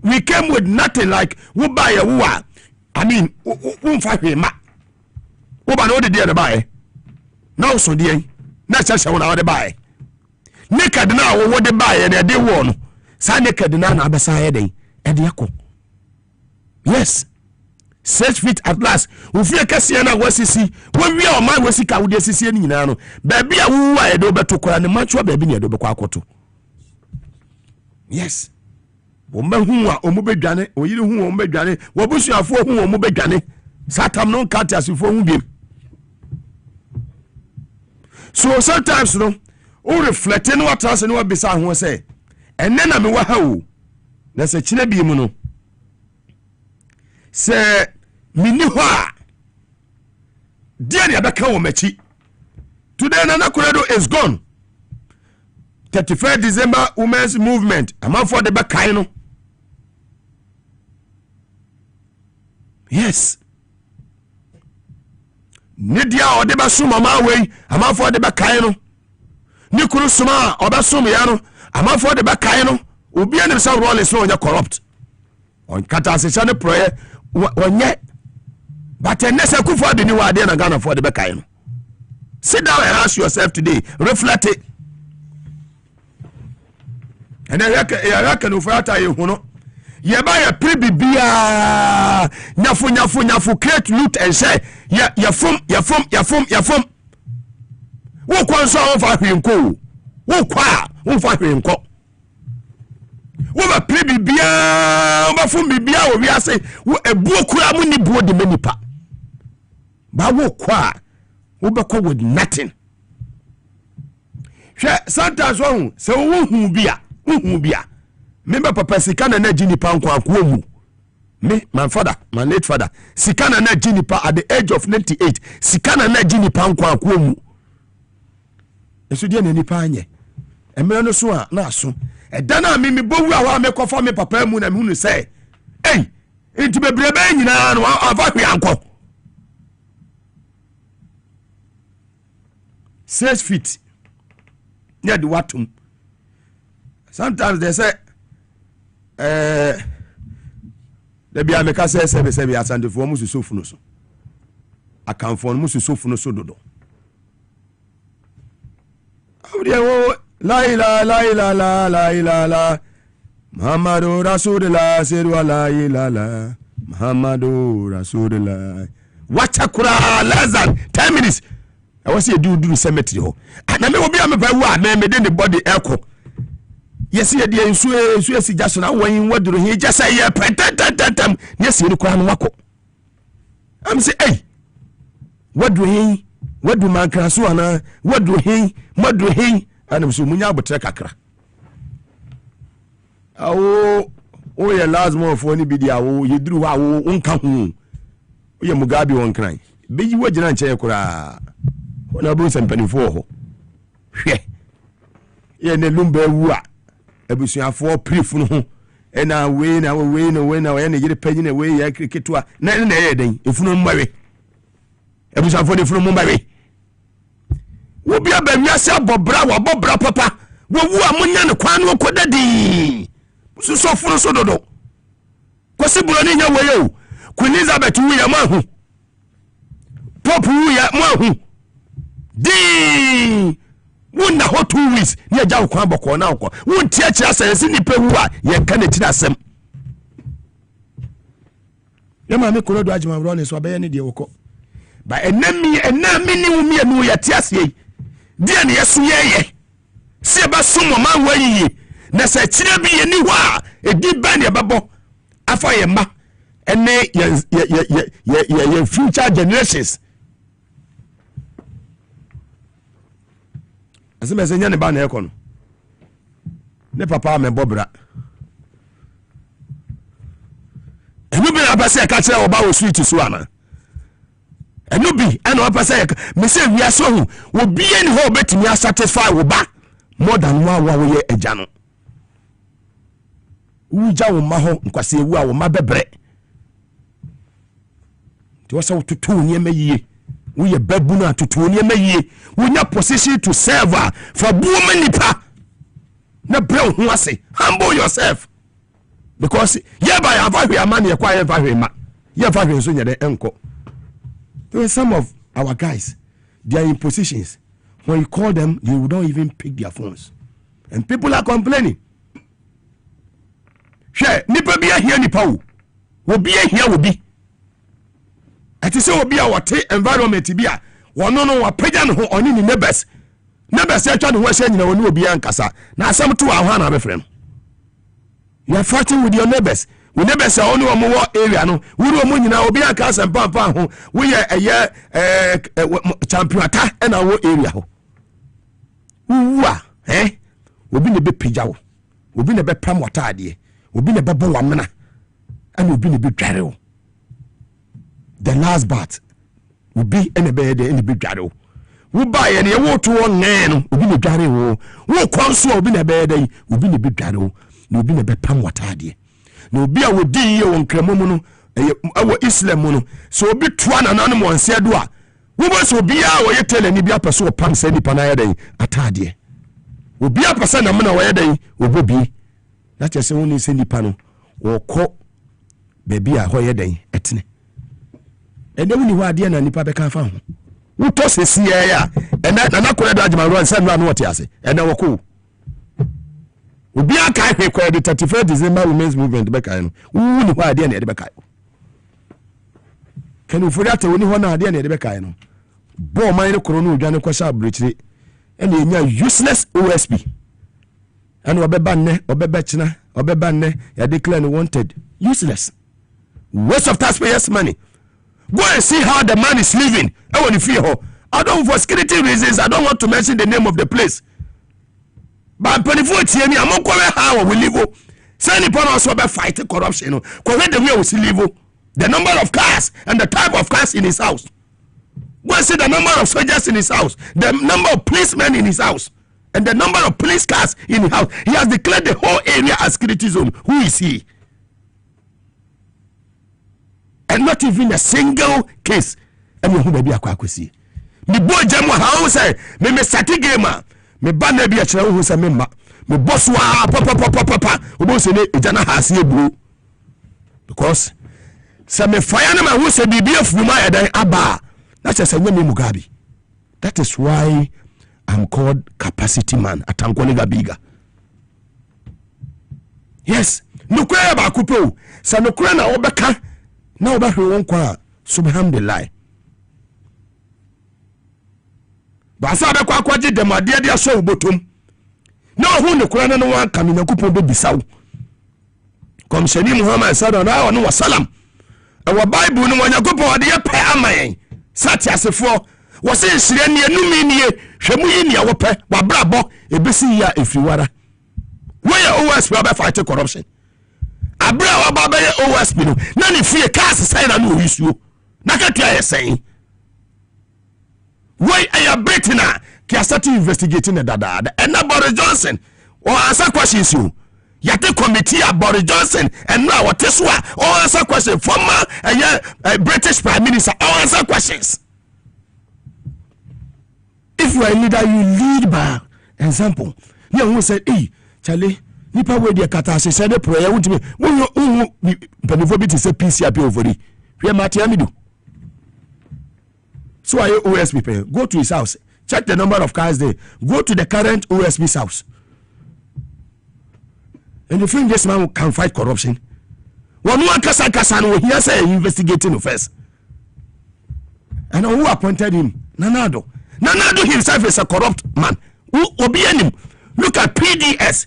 we came with nothing like wo buy a wo I mean wo fa hwe ma wo ba no de de buy na so de na cha cha wo na wo de buy naked na wo de buy and e de wo no sa naked na abesa ye den e de akọ yes 6 feet at last ufie kase na wasisi wo wi o man wasika wo de sisi ni nyina no ba bia wo wa e do beto kora ne macho ba bi ne do bekọ akoto yes wo mahu a omu bedwane oyiri hu omu bedwane wo busuafo hu omu bedwane satam no kati asifo hu biem so sometimes no o reflecting what else no bisa ho say enne na me wa ha o na se kine bi mu no se mini ho a dia ne abeka wo machi today na Konadu is gone 31st December women's movement am for the bakai no yes Nidia or the basuma my way, I'm for the bacaino. Nikuru Suma or Basumiano, I'm for the bacaino, will be an himself rolling slow and corrupt. On Katasana prayer, one yet. But unless I could for the new idea and Ghana for the bacaino. Sit down and ask yourself today, reflect it. And I reckon if I tell you, ye buy a pre-bibia nyafu create loot and say ya fum wo kwa so on fa hwenko wo fa hwenko wo ba pre-bibia wo ba fum bibia wo wi ase wo ebuo kura mu ni buo de manipa ba wo kwa wo be ko with nothing sometimes wo se wo hu bia member papa sikana na jini pa nkwa mu me my father my late father sikana na jini pa at the age of 98 sikana na jini pa nkwa mu eso dia na nipa anye emere no so a na aso edana me bowu a wa me kofa me papa mu na me hunu say eh enti bebrebe nyina no afa hwe anko 6 feet near the watum sometimes they say the bia meka say sebe asandefo mu susofu no so akanfo mu susofu no so dodo awde wo la ilaha Muhammadu Rasulullah seru la ilaha Muhammadu Rasulullah wacha kura lazan 10 minutes I was here do cemetery ho na me obi am pa wa me de the body echo yes ye de nsu esi jaso na wan waduro he jasa ye petatam yes ye ko anu wako am say hey wadu man kraso ana wadu he anam so munya abotre kakra awo o ye lazimo fo ni bidi awo ye duru awo unka hu o ye Mugabe won kran beji wagina nche kura ona bu sempanifo ho hwe ye ne lumba wu a abusuafo proof no ho ena we na ye ne yire panyi na we ya kriketua na ye den efunu mbawe abusuafo de funu mbawe wo bia ba wiase abobra papa wo wu a munya ne kwan no kodadi so funu so dodo kwasiburo ni nya we yo Queen Elizabeth wu ya mahu Pope wu ya mahu di wonna hot 2 weeks ni agya kwa boko na akọ wonti akira asense ni pewu a ye ka na tira asem ye ma me Konadu agima bro ne so abaye ne de woko ba enami ni wumi anu ya tiase dia ne yeso ye se ba somo man wayi na se kire bi ye ni ho a edi ba ne bebo afa ye ma ene ye future generations aseme se nya ne ba na ekono ne papa me bobra enu bi na pase ka kire oba wo sweet so ana enu bi ana pase me se wi aso hu obi eni ho betimi a satisfy wo ba more than wa wo ye agya no uja wo ma ho nkwase ewu a wo ma bebre ti wo sa wo tutu ni emayiye we ye babu na tutu ni emayiye we nya position to serve for woman nipa na bro ho ase humble yourself because ye ba ya fa hwe amane ye kwa ye fa hwe ma ye fa hwe so nya de enko. There were some of our guys, they are in positions when you call them they will not even pick their phones. and people are complaining. Share nipa be here nipa wo be here will be. It is so be our environment be a one no pagan who on in neighbors. Neighbors say try to wash in no be ankasa. Now some two are one friend. You are fighting with your neighbors. We never say only one more area no. We do money now be ankasa and pampa ho. We are a year champion attack and our area ho. We be the big pijaw. We be the big pram water idea. We be the bubble wamana. And we be the big jarrow. The last bat will be in the bed in the big jarrow. We buy any water one man will be the jarrow. We console will be the bed will be the big jarrow. No be the big pram water idea. No be a would deal on Cremono, our Islam mono. So be twan and animal and said, we must be our tell any be up a so pam send the panade atadie. Will be up a son of man away day will be. That is only send the panel or call baby a hoya day etne. And then you are dear and nipa be found. Who toss a sea and that and I could have my run send run what you say and I will cool. We be a kai the 31st December Women's Movement back. Who are dear the back. Can you forget when you want to dear the back? Bo mine corona Jano Kwasha Bridge and you useless OSP. And Obebanne, Obebachina, Obebanne, you declare wanted. Useless. Waste of taxpayers' money. Go and see how the man is living. I want to fear her. I don't, for security reasons, I don't want to mention the name of the place. But 24 TMI, I'm not going how we live. Send upon us about fighting corruption. Correct the way we live. The number of cars and the type of cars in his house. Go and see the number of soldiers in his house. The number of policemen in his house. And the number of police cars in his house. He has declared the whole area as security zone. Who is he? And not even a single case. And you may be a quackssy. Me boy Jamo house, me sati gamer. Me banner be a child who's a member. Me boss papa, who was in it, Jana has a blue. Because some fireman who said, be a fuma than Abba. That's just a woman Mugabe. That is why I'm called capacity man at Ankoniga Biga. Yes, no cry about Kupo. Sanokrana Obeka. Now back we won't qua subhamdulillah. But Sabe Quaji de Madia so bottom. No who the Quran no one coming a couple baby sow. Come Shani Muhammad said on our no salam. Our Bible no one a couple of the pay amay. Such as a four was saying Sirenia no meanie, Shamuini our pay, Wabrabo, a busy ya if you were. Where always will fight corruption. Abra Baba OSP no. None fear cast sign and no issue. Nakatia is saying. Why are you Britain? Can start investigating the dada and now Boris Johnson or answer questions you. Yate committee at Boris Johnson and now what is what or answer question former British Prime Minister or answer questions. If you are a leader, you lead by example. You who said, hey, Charlie, nipa we dey kata se say the prayer won't me when you benefit to say peace happy over it. We matia me do. So are you OSP pay? Go to his house. Check the number of cars there. Go to the current OSP's house. And you think this man can fight corruption? One kasa no he say investigating first. And who appointed him? Nanado. Nanado himself is a corrupt man. Who obi him? Look at PDS.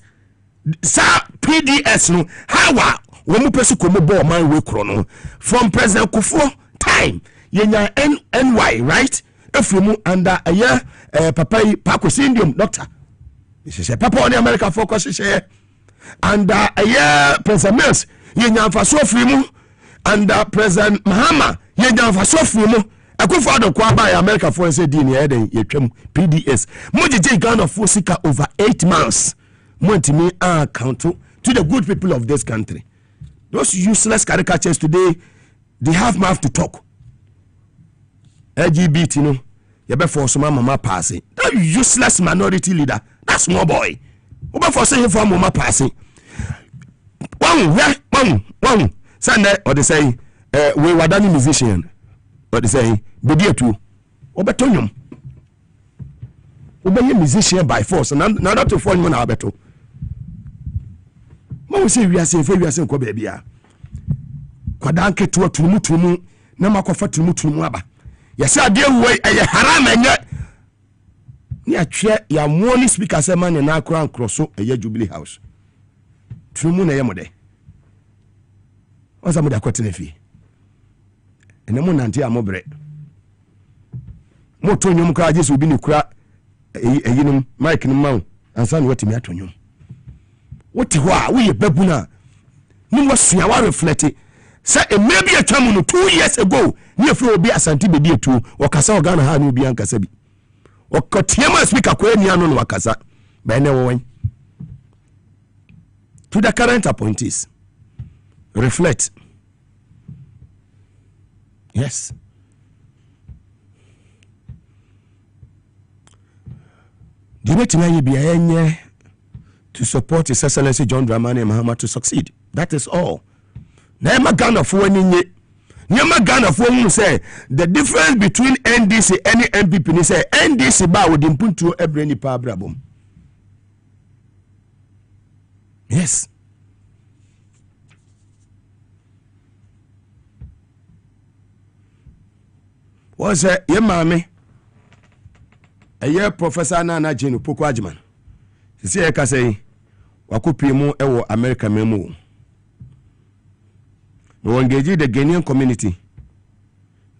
Sa PDS no how wo person komo ball man we krono from President Kufuor time yenya NY right if you under a year papa Pacosindium doctor this is a papa on the America focus share and a year President Mills yenya faso frimu and President Mahama yenya faso frimu Akufo-Addo kwa ba America for say di ne eden yetwam PDS mojije Ghana for sika over 8 months. Me account to the good people of this country. Those useless caricatures today, they have mouth to talk. LGBT, no, you better force mama passing. That useless minority leader, that small boy. You better force him for mama passing. One. Sunday, or they say, we were done musician. Or they say, be dear too. Obertonium. obey musician by force na not to fall na abeto mo say we are saying ko baby a kwada nketo tumu na makofa tumu aba yesi ade we eye haram enye ni atwe ya money speaker say man na akran kroso eye Jubilee House tumu na ye mode oza mode akwete na fi ene mo nante amobre mo to nyom kra jesu obi ni kura eyinum mic ni mawo ansa na watimi atonyom wote ho a wo ye babuna ni wo sua wa reflect say maybe a time 2 years ago ni afi obi asante bedi etu wakasa ogana ha ni obi ankasa bi okotiema speaker ko eni anu no wakasa ba ene wo wen to the current appointees reflect. Yes. The way to be to support His Excellency John Dramani Mahama to succeed. That is all. Never Ghana for any Never Ghana for whom say the difference between NDC and MPP say NDC ba would input to every power brabum. Yes. Was a ye mame a year Professor Nana Jane Poko Ajman. See a say wakupi mu ewo America memo. No engage the Ghanaian community.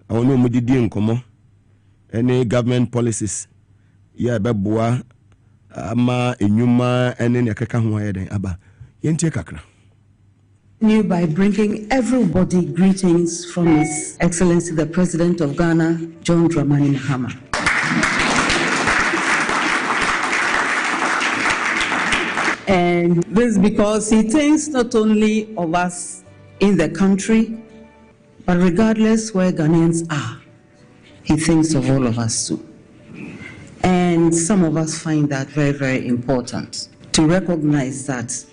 I know mudidi nkomo any government policies. Yeah, beboa ama enyuma ene ne keka ho ayeden aba. Yentie kakra. By bringing everybody greetings from His Excellency the President of Ghana, John Dramani Mahama. And this is because he thinks not only of us in the country, but regardless where Ghanaians are, he thinks of all of us too. And some of us find that very, very important to recognize that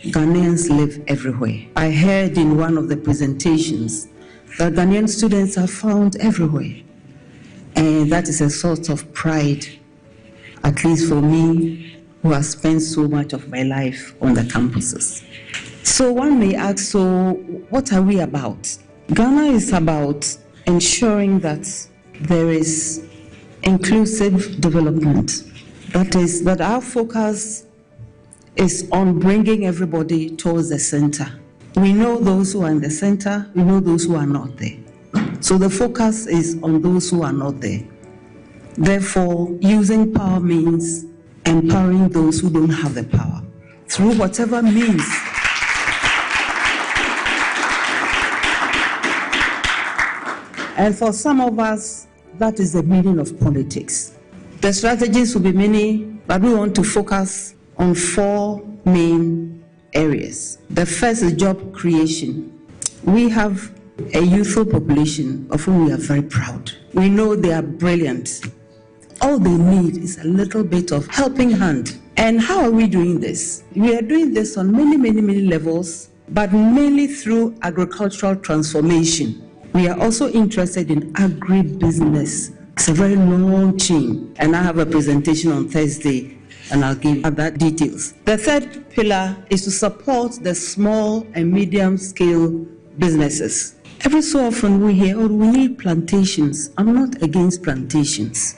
Ghanaians live everywhere. I heard in one of the presentations that Ghanaian students are found everywhere. And that is a source of pride, at least for me, who has spent so much of my life on the campuses. So one may ask, so what are we about? Ghana is about ensuring that there is inclusive development. That is, that our focus is on bringing everybody towards the center. We know those who are in the center, we know those who are not there. So the focus is on those who are not there. Therefore, using power means empowering those who don't have the power through whatever means. And for some of us, that is the meaning of politics. The strategies will be many, but we want to focus on 4 main areas. The first is job creation. We have a youthful population of whom we are very proud. We know they are brilliant. All they need is a little bit of helping hand. And how are we doing this? We are doing this on many levels, but mainly through agricultural transformation. We are also interested in agribusiness. It's a very long chain, and I have a presentation on Thursday and I'll give other details. The third pillar is to support the small and medium scale businesses. Every so often we hear, oh, we need plantations. I'm not against plantations.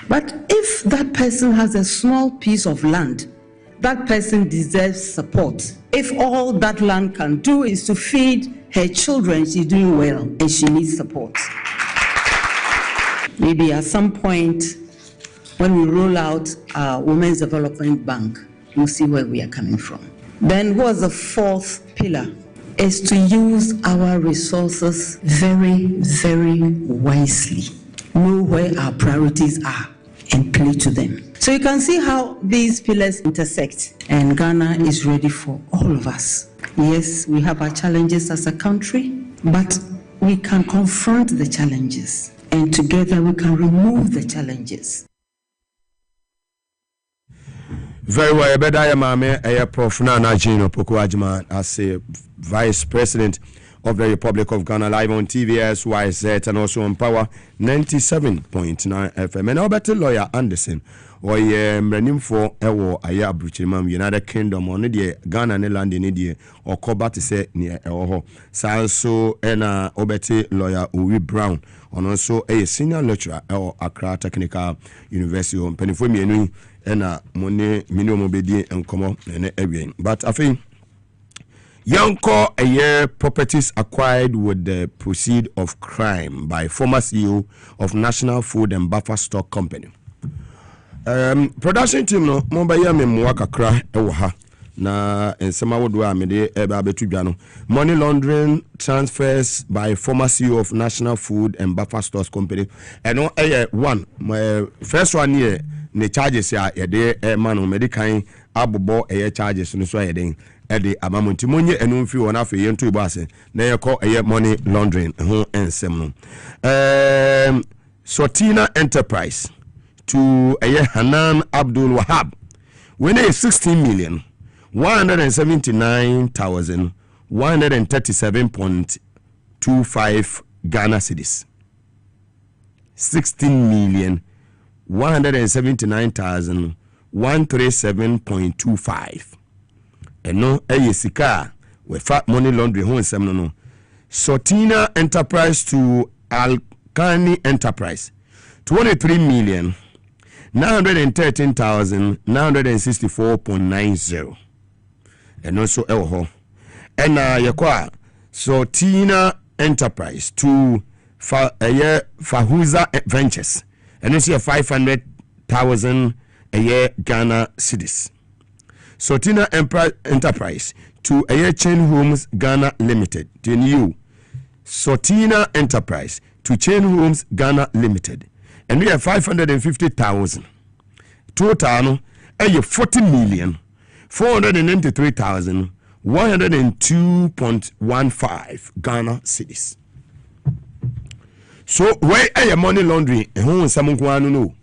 But if that person has a small piece of land, that person deserves support. If all that land can do is to feed her children, she's doing well and she needs support. Maybe at some point, when we roll out our Women's Development Bank, you'll see where we are coming from. Then what's the fourth pillar? Is to use our resources very wisely. Know where our priorities are and play to them. So you can see how these pillars intersect, and Ghana is ready for all of us. Yes, we have our challenges as a country, but we can confront the challenges, and together we can remove the challenges. Very well, Bedaya Mame, a Prof. Nana Jane Poko Ajman as a Vice President of the Republic of Ghana, live on TVS, YZ, and also on Power 97.9 FM. And Alberta Lawyer Anderson, or Mrenim for Ewo Aya Bruchimam, United Kingdom, or Nidia, Ghana, and land in India, or Koba to say near Eho. So, and Alberta Lawyer Uwe Brown, and also a senior lecturer at Accra Technical University on Penifumi, and Mone Minimum Bedi and Como, and everything. But I think. Yanko a year properties acquired with the proceed of crime by former CEO of National Food and Buffer Stock Company. Production team no mobile me mwakakra ewo ha na ensema wodo amede ebe abetudwa money laundering transfers by former CEO of National Food and Buffer Stocks Company. Eno one first one here ne charges ya yede manu medican abobo charges no so yede ede amamonti monye enu mfi wona afi yentu ibase na yeko money laundering ho ensem no Sortina Enterprise to Hanan Abdul Wahab when a 16,179,137.25 Ghana cedis. 16,179,137.25. And no sika we fat money laundry home sem no. Sortina Enterprise to Alkani Enterprise 23,913,964.90. And also Elho. And yakwa Sortina Enterprise to Fahuza Ventures. And also 500,000 a year Ghana cedis. Sortina Enterprise to Chain Homes Ghana Limited. To you. Sortina Enterprise to Chain Homes Ghana Limited. And we have 550,000. Total, 40,493,102.15 Ghana cedis. So, where are your money laundry? And who is someone who know?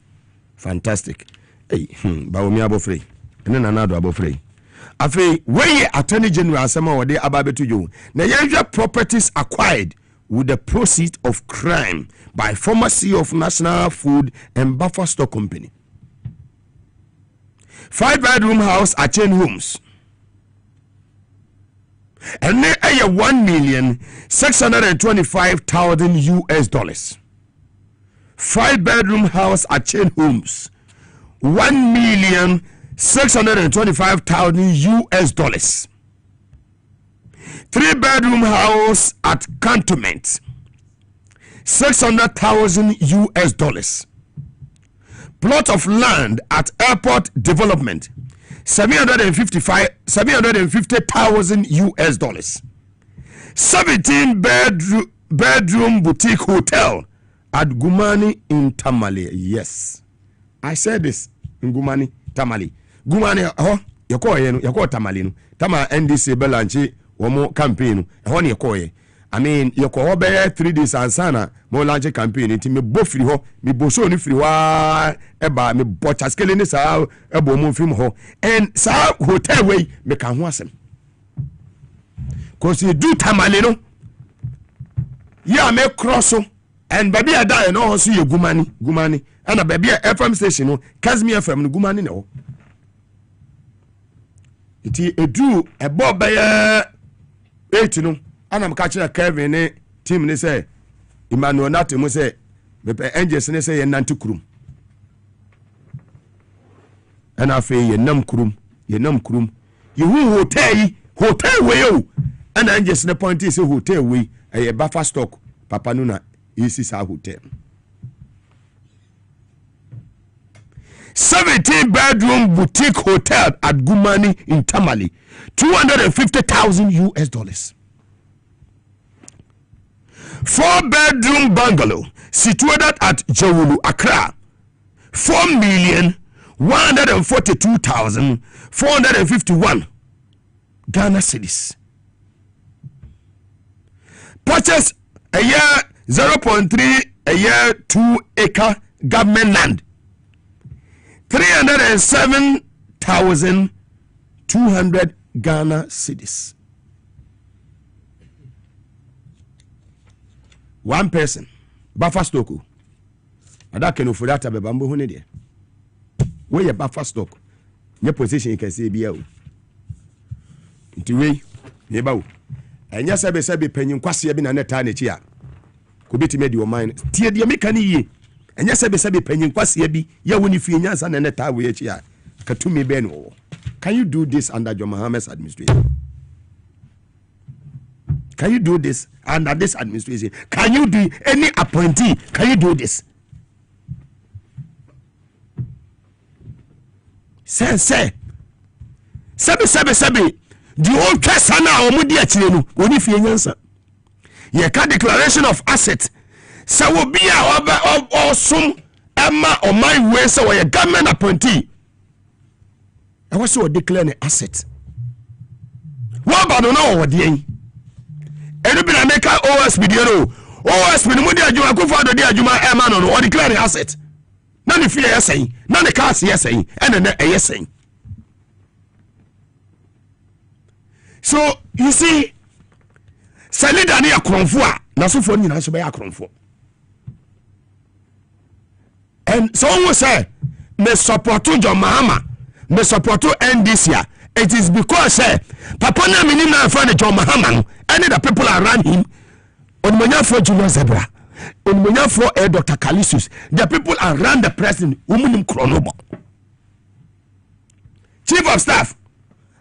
Fantastic. Hey, Baomi Abofrey. And then another Abofrey. Afe, where Attorney General Sama or de Ababe to you? Now, properties acquired with the proceeds of crime by former CEO of National Food and Buffer Stock Company. 5-bedroom house at Chain Homes. And they are $1,625,000 US. 5-bedroom house at Chain Homes. $1,625,000 US. 3-bedroom house at Cantonment, $600,000 US. Plot of land at Airport Development, $750,000 US. 17-bedroom boutique hotel at Gumani in Tamale. Yes, I said this in Gumani, Tamale. Gumani, yako Tamale no. Tama NDC Belanchi. Womo campaign ehone yekoye I mean yeko be 3 days ansana mo launch campaign nti me bofiri ho me boso ni firi wa eba me bocha skele ni sa ebo mo film ho and sa hotel way me kan ho asem cause you do Tamale no ya me cross and baby ada no so ye gumani and baby FM station no Kazmi FM no gumani ne ho iti edu ebo be 8 no anam ka kire Kevin ne team ne say Emmanuel Natemo say me pe angels ne say ye nanti kurum ana afi ye nam kurum ye hu hotel we yo ana angels ne point is hotel we e Buffer Stock papa no na isi sa hotel 17-bedroom boutique hotel at Gumani in Tamale, $250,000 US. 4-bedroom bungalow situated at Jawulu, Accra, $4,142,451 Ghana cedis. Purchase a year 0.3 a year 2 acre government land. $307,200 Ghana cedis. one person buffer stock Addo&K.Ofori ata be bambo hune de we ye buffer stock nye position you can say bia o nti we ye ba o enya sebe panyin kwase bi na neta na chi a ko betime di o man tie de meka ni ye enya sebe panyin kwase bi ya woni fie nyansa na neta we chi a katumi be no. Can you do this under John Mohammed's administration? Can you do this under this administration? Can you do any appointee? Can you do this? Say. The old Kasana or Mudia Chinu, only for answer. Ye can declaration of asset. So will be or some Emma or my way, so a government appointee. I was so declaring asset. What about no what the Anybody make OSP the OSP the Mudia Juma Kufado de Juma Emma or declaring asset. None of fear saying, none of cars saying, and then a saying. So you see, Salidani a Kronfua, Nasufoni Nasubay a Kronfo. And someone will say, me support to John Mahama, me support to end this year. It is because Papa na minina friend John Mahama, and the people around him, on Monya for Junior Zebra. On for Dr. Kalisus, the people around the president, woman Chronobo. Chief of Staff,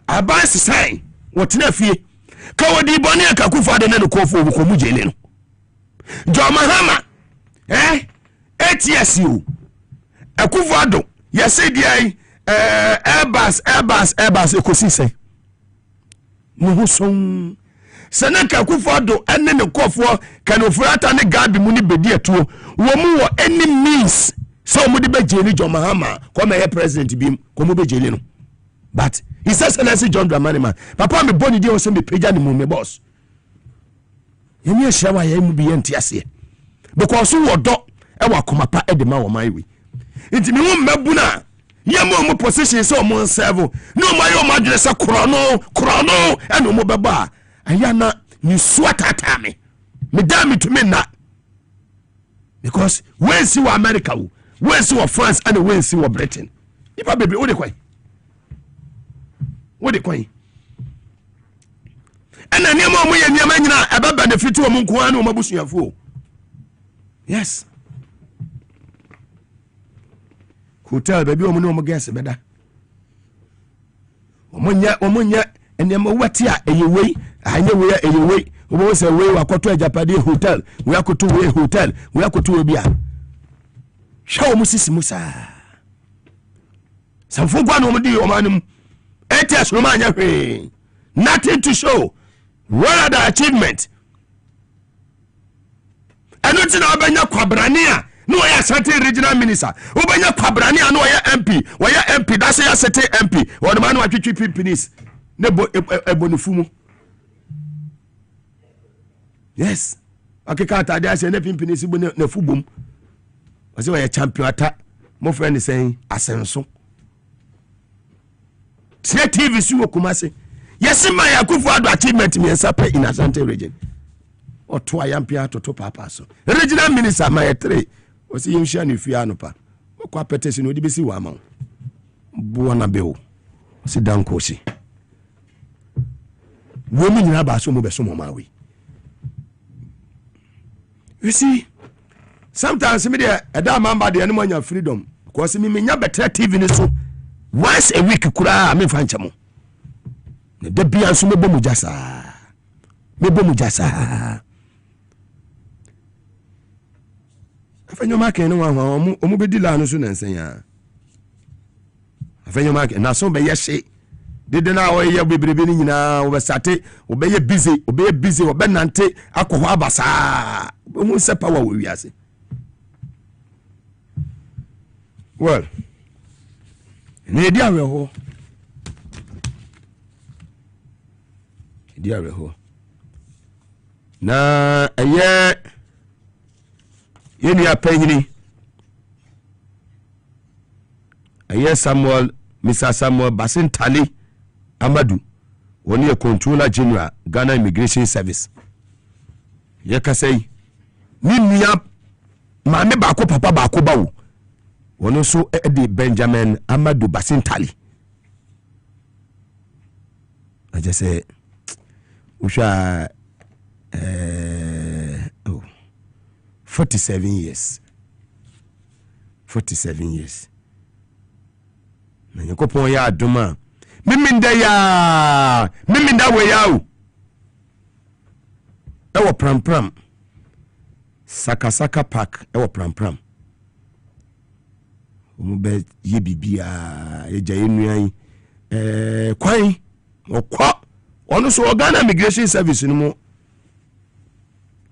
Abbas sign, what nefi, Kawadi Bonia Kakufa de Nenokofo Mujelino. John Mahama, 8 years you, Akufado, yes, said Airbus, Ecosise. Muhuson. Senaka Kufado and then the Kofo can offer ne Gabi Muni Bedia to woman any means. So Mudibe Jelly John Mahama, come a president beam, Komube Jelino. But he says, and I say John Dramanima, Papa me body deal send me Pejani Mummy boss. You may shower him be antiasia. Because who or dog ever come up at the mouth my way. It's me one mabuna. Yamu position so mon servo. No my own madress a chrono, and no mobaba. Ayana ni swata tame. Me damn to me not. Because when see what America, when see what France, and when see what Britain. If I baby, what the quay? What the quay? And then your mom and your man about benefit to a Munkuano Mabusia fool. Yes. Hotel baby, no guess better. Omonya, and then what ya a way. I know where a way. We was a way. We are to a Japanese hotel. We are to a hotel. We are to a beer. Show Mrs. Musa. Some folk one woman do manum. 8 years Romania. Nothing to show. What are the achievement? And not in Albania Quabrania. No, I certain regional minister. Obanya Quabrania, no, I MP. Why MP? That's a certain MP. Or the man who actually penis. Nebo Ebonifumu. Yes. Akikata there say na pimpini si bo na fubom. I say we are champion attack. My friend is saying asenso. See TV si wo Kumasi. Yes my Akufo-Addo achievement me ensape in Asante region. O to ayampia to papa so. Regional minister my 3. O si yimhia ne fia no pa. O kwa petesi no di besi wa ma. Bo na be o. Si danko si. Wo mi nyina ba so mo be so mo ma we. You see, sometimes me there a damn man by the animal your freedom. Because me better TV so once a week kura me fanchamo. The be and so me bomu jasa. Me bomu jasa. Afenyo mark no wan omu be dila no so na nsen ya. Afenyo mark na so be yehye. Dede na o ye bebrebe ni nyina wo be sate wo be ye busy wo be nante akọ abasa. Who say power we are? Well, Dear Reho. Na a year in your penny. A year Samuel, Mr. Samuel Basin Tali Amadou, one year controller general, Ghana Immigration Service. Yeka say. Ninia maame baako papa baako bawo. Ono so de Benjamin Amadou Basintali. I just say usha 47 years. 47 years. Na yakopon ya adoma. Miminda we yawo. Ewo pram. Saka Park ewo pram. Omube ye bibia eja enuan kwan okwa ono so Ghana Immigration Service no mo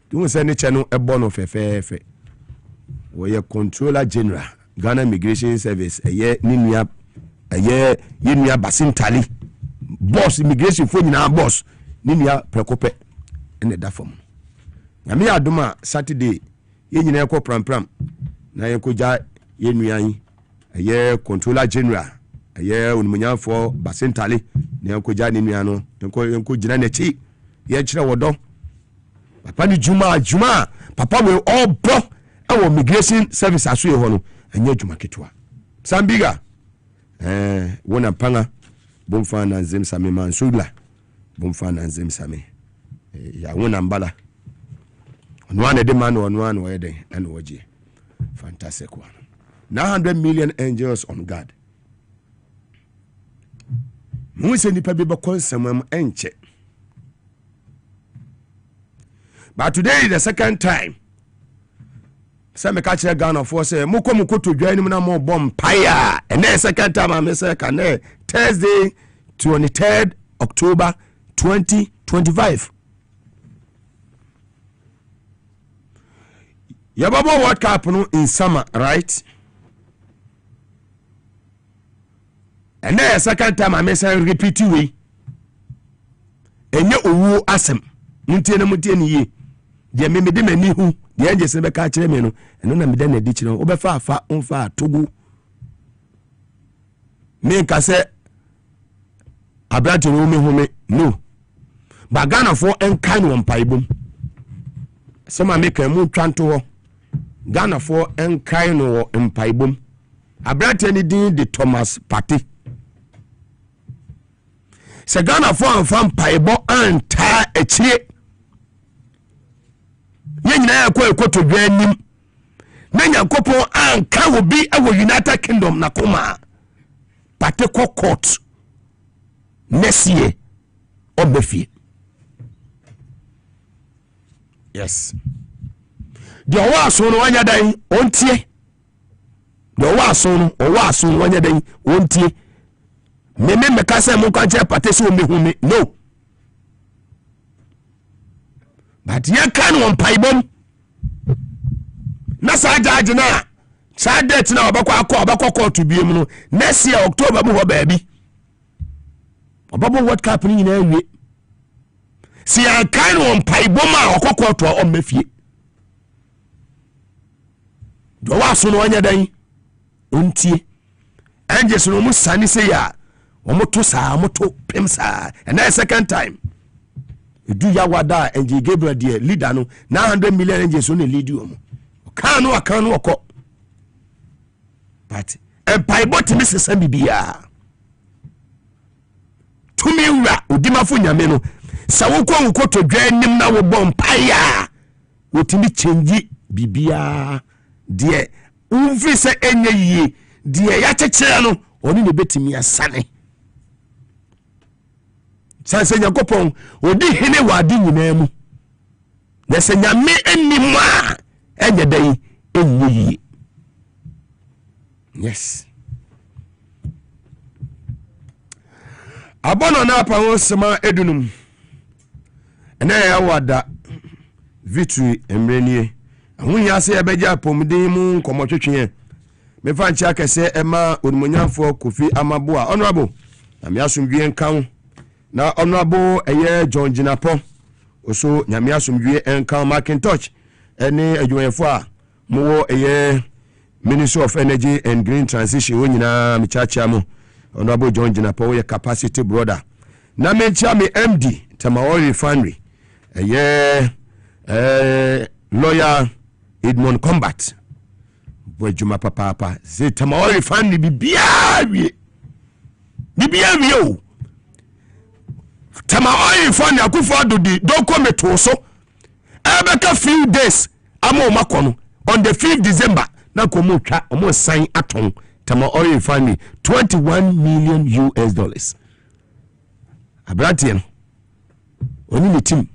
tu se ne che no ebo no fefefe wo ye Controller General Ghana Immigration Service eye ninua eye yenua Basintali boss immigration fo nyina boss ninua prekope ene da fam na me adoma Saturday ye nyina ekọ pram na ye koja yenua yi eye Controller General eye onumunyafo Basintali ne enkoja ne nua no enko gina na chi ye kire wodo papa ni juma papa we all bro e Immigration Service aso ye ho no anya juma ketwa sambiga wona panga bomfa na nzem same mansula bomfa na nzem same ya wona mbala ono ane de man ono ane we den ene woje fantastic one. 900 million angels on guard. We say nipa be consem enche. But today is the second time. Some catch a gun of force say muko to join him na more bomb pire. And then second time I say can Thursday 23rd October 2025. Yababo World Cup no in summer, right? And then second time I say repeat we. Enye owu asem. Muntie na mutie ni ye. Je me de mani hu. De anje se be ka kire me no. Eno na me de na di kire no. Obefa afa onfa togu. Me ka se abrante no me hu me no. Ba Ghana for enkan won paibom. Sema me kan mu twanto ho. Ghana for enkan no mpaibom. Abrante ni din de Thomas Party. Se Ghana for anfam paibo anta echie nyina yakọ ekoto dwanim na nyakopo anka obi ewo United Kingdom na koma pate court nesie obefie. Yes, the owaso no wanya dan ontie, the owaso no wanya dan ontie. Meme mekase mo kwanje pate so mehumi no, but ye kan won paibom na sa judge na sa date na obakọ court biem no next year October mo ho baabi obabo World Cup ni na awie si ya kan won paibom a okọ court o mafie do wa so no anya dan ontie angels no mo sani se ya omoto sa moto pemsa and that second time do ya wada and Gabriel the leader no 900 million angels on the lead you kanu oko but empire bot Mrs. Bibia to me ura odimafo nyame no sa wokọ to dwanim na wo bompaya wotimi change bibia de umfri se enye yie de ya chechere no oni ne betimi asane sanse nyakopon odi hene wadi nyina mu na se nyame animu a enye dai enyi. Yes, abono na pa wo sema edunum ena ya wada victory emrenie ahunya se ebeja pomden mu komotwetwe me fa nchi akese ema onumonyafo Kofi Amaboa honorable na me asomdwie nkan na honorable eye John Jinapo oso nyame asomdwie nkan Macintosh ene adwumayefo a mo eye Ministry of Energy and Green Transition wonyina michacha mo honorable John Jinapo ye capacity brother na mencha me MD Tamaori Refinery eye lawyer Edmond Combat boy juma papa say tama oil refinery bibia o tama oil refinery akufo do di doko meto so ebeka few days ama makono on the 5th December na komo twa omo sign aton tama oil refinery $21 million abrati no oni ni team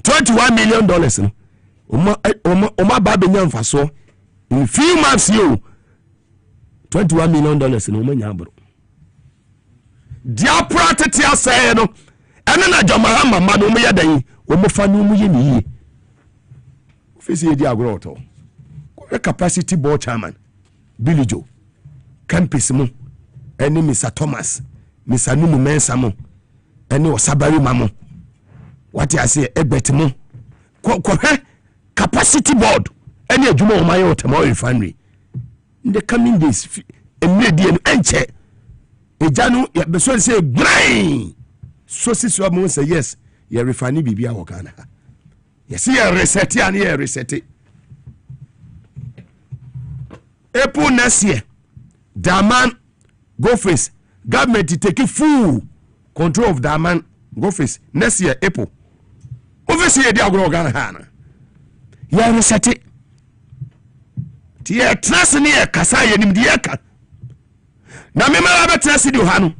$21 million no oma ba benya mfaso in few months you $21 million no oma nya abro dia protect ya say no ene na jamaha mama no mo yedan omo fa no mo ye ni yi ofisi ye di agro to capacity board chairman Billy Joe campus mo ene Mr Thomas Mr Numu Mensa mo ene Osabari mamo what I say ebet mo ko capacity board any adwuma o maye otemao refinery in the coming days emredi en enche ejanu ya beso say grind so siso mo say yes ya refinery bibia wo Ghana yes ya reset ya na ya reset April next year Daman go face government take full control of Daman go face next year April obviously ya di agro Ghana ya reset tie trust ni e kasa ye nim die ka na me mara be trust di ha no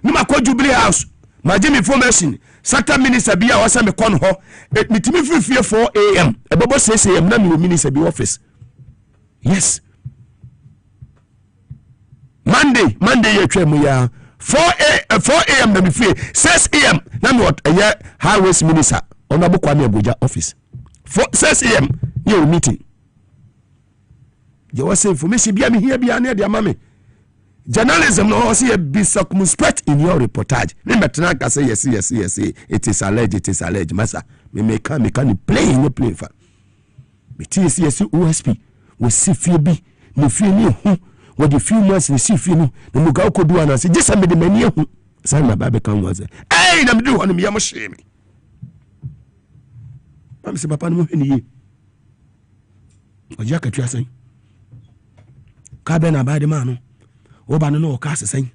ni makọ Jubilee House ma give me information sector minister bia wasa me kon ho mitimi fifie 4 am e bobo 6 am na me minister bi office yes Monday ye twem ya 4 am na me fie 6 am na me highways minister onabo Kwame Abuja office 6 am your meeting. You was information be me here be near the mama. Journalism no see be circumspect in your reportage. Remember can say yes. It is alleged, massa. Me can play in the play for. Me TCS OSP we see fee be no fee ni hu. What the few months we see fee no Mugabe ko do ana say just me the many hu. Say my baby can was. Hey, na me do one me am shame. I'm say papa no hwe ni. Oja ka twa san. Ka be na ba de ma no. Wo ba no no ka sesen.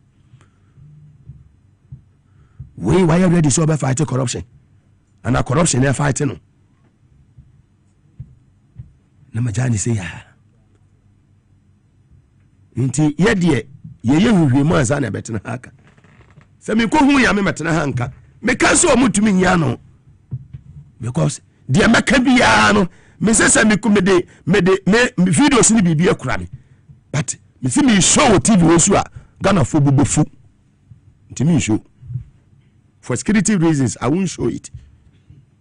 We why ready so be fight corruption. And a corruption they fighting no. Na majani say ya. Nti ye de ye hwehwe mu ansa na betena haka. Se me ko hu ya me metena hanka. Me kan so omutumi nya no. Because dia meka bia no me sese me kumede me videos ni bibia kura me. But me see me show TV wo so a Ghana fo bubofu. Nti me show. For security reasons I won't show it.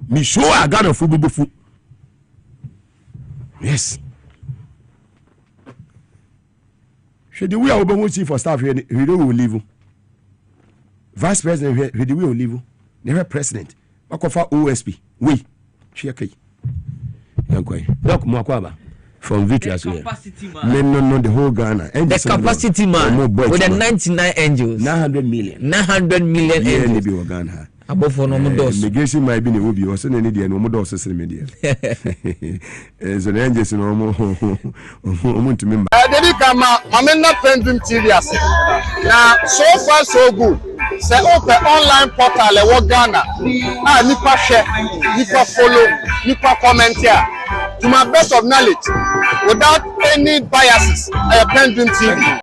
Me show a Ghana fo bubofu. Yes. She the way I will chief for staff here we don't leave. Vice president here we will leave. Never president. Makofa OSP. We. Check it. Doc Mwakwaba from Victoria. No, the whole Ghana. The capacity man with the 99 angels. 900 million. 900 million angels. Yeah, Ghana. Above for no dos. Migration might be the Ubi or sending India no more dos media. As an angel no more to member. I didn't come out. I'm not PENDREAM TV. Now, so far, so good. Say open online portal e wo Ghana. Nipa share, nipa follow, nipa comment here. To my best of knowledge, without any biases, I PENDREAM TV.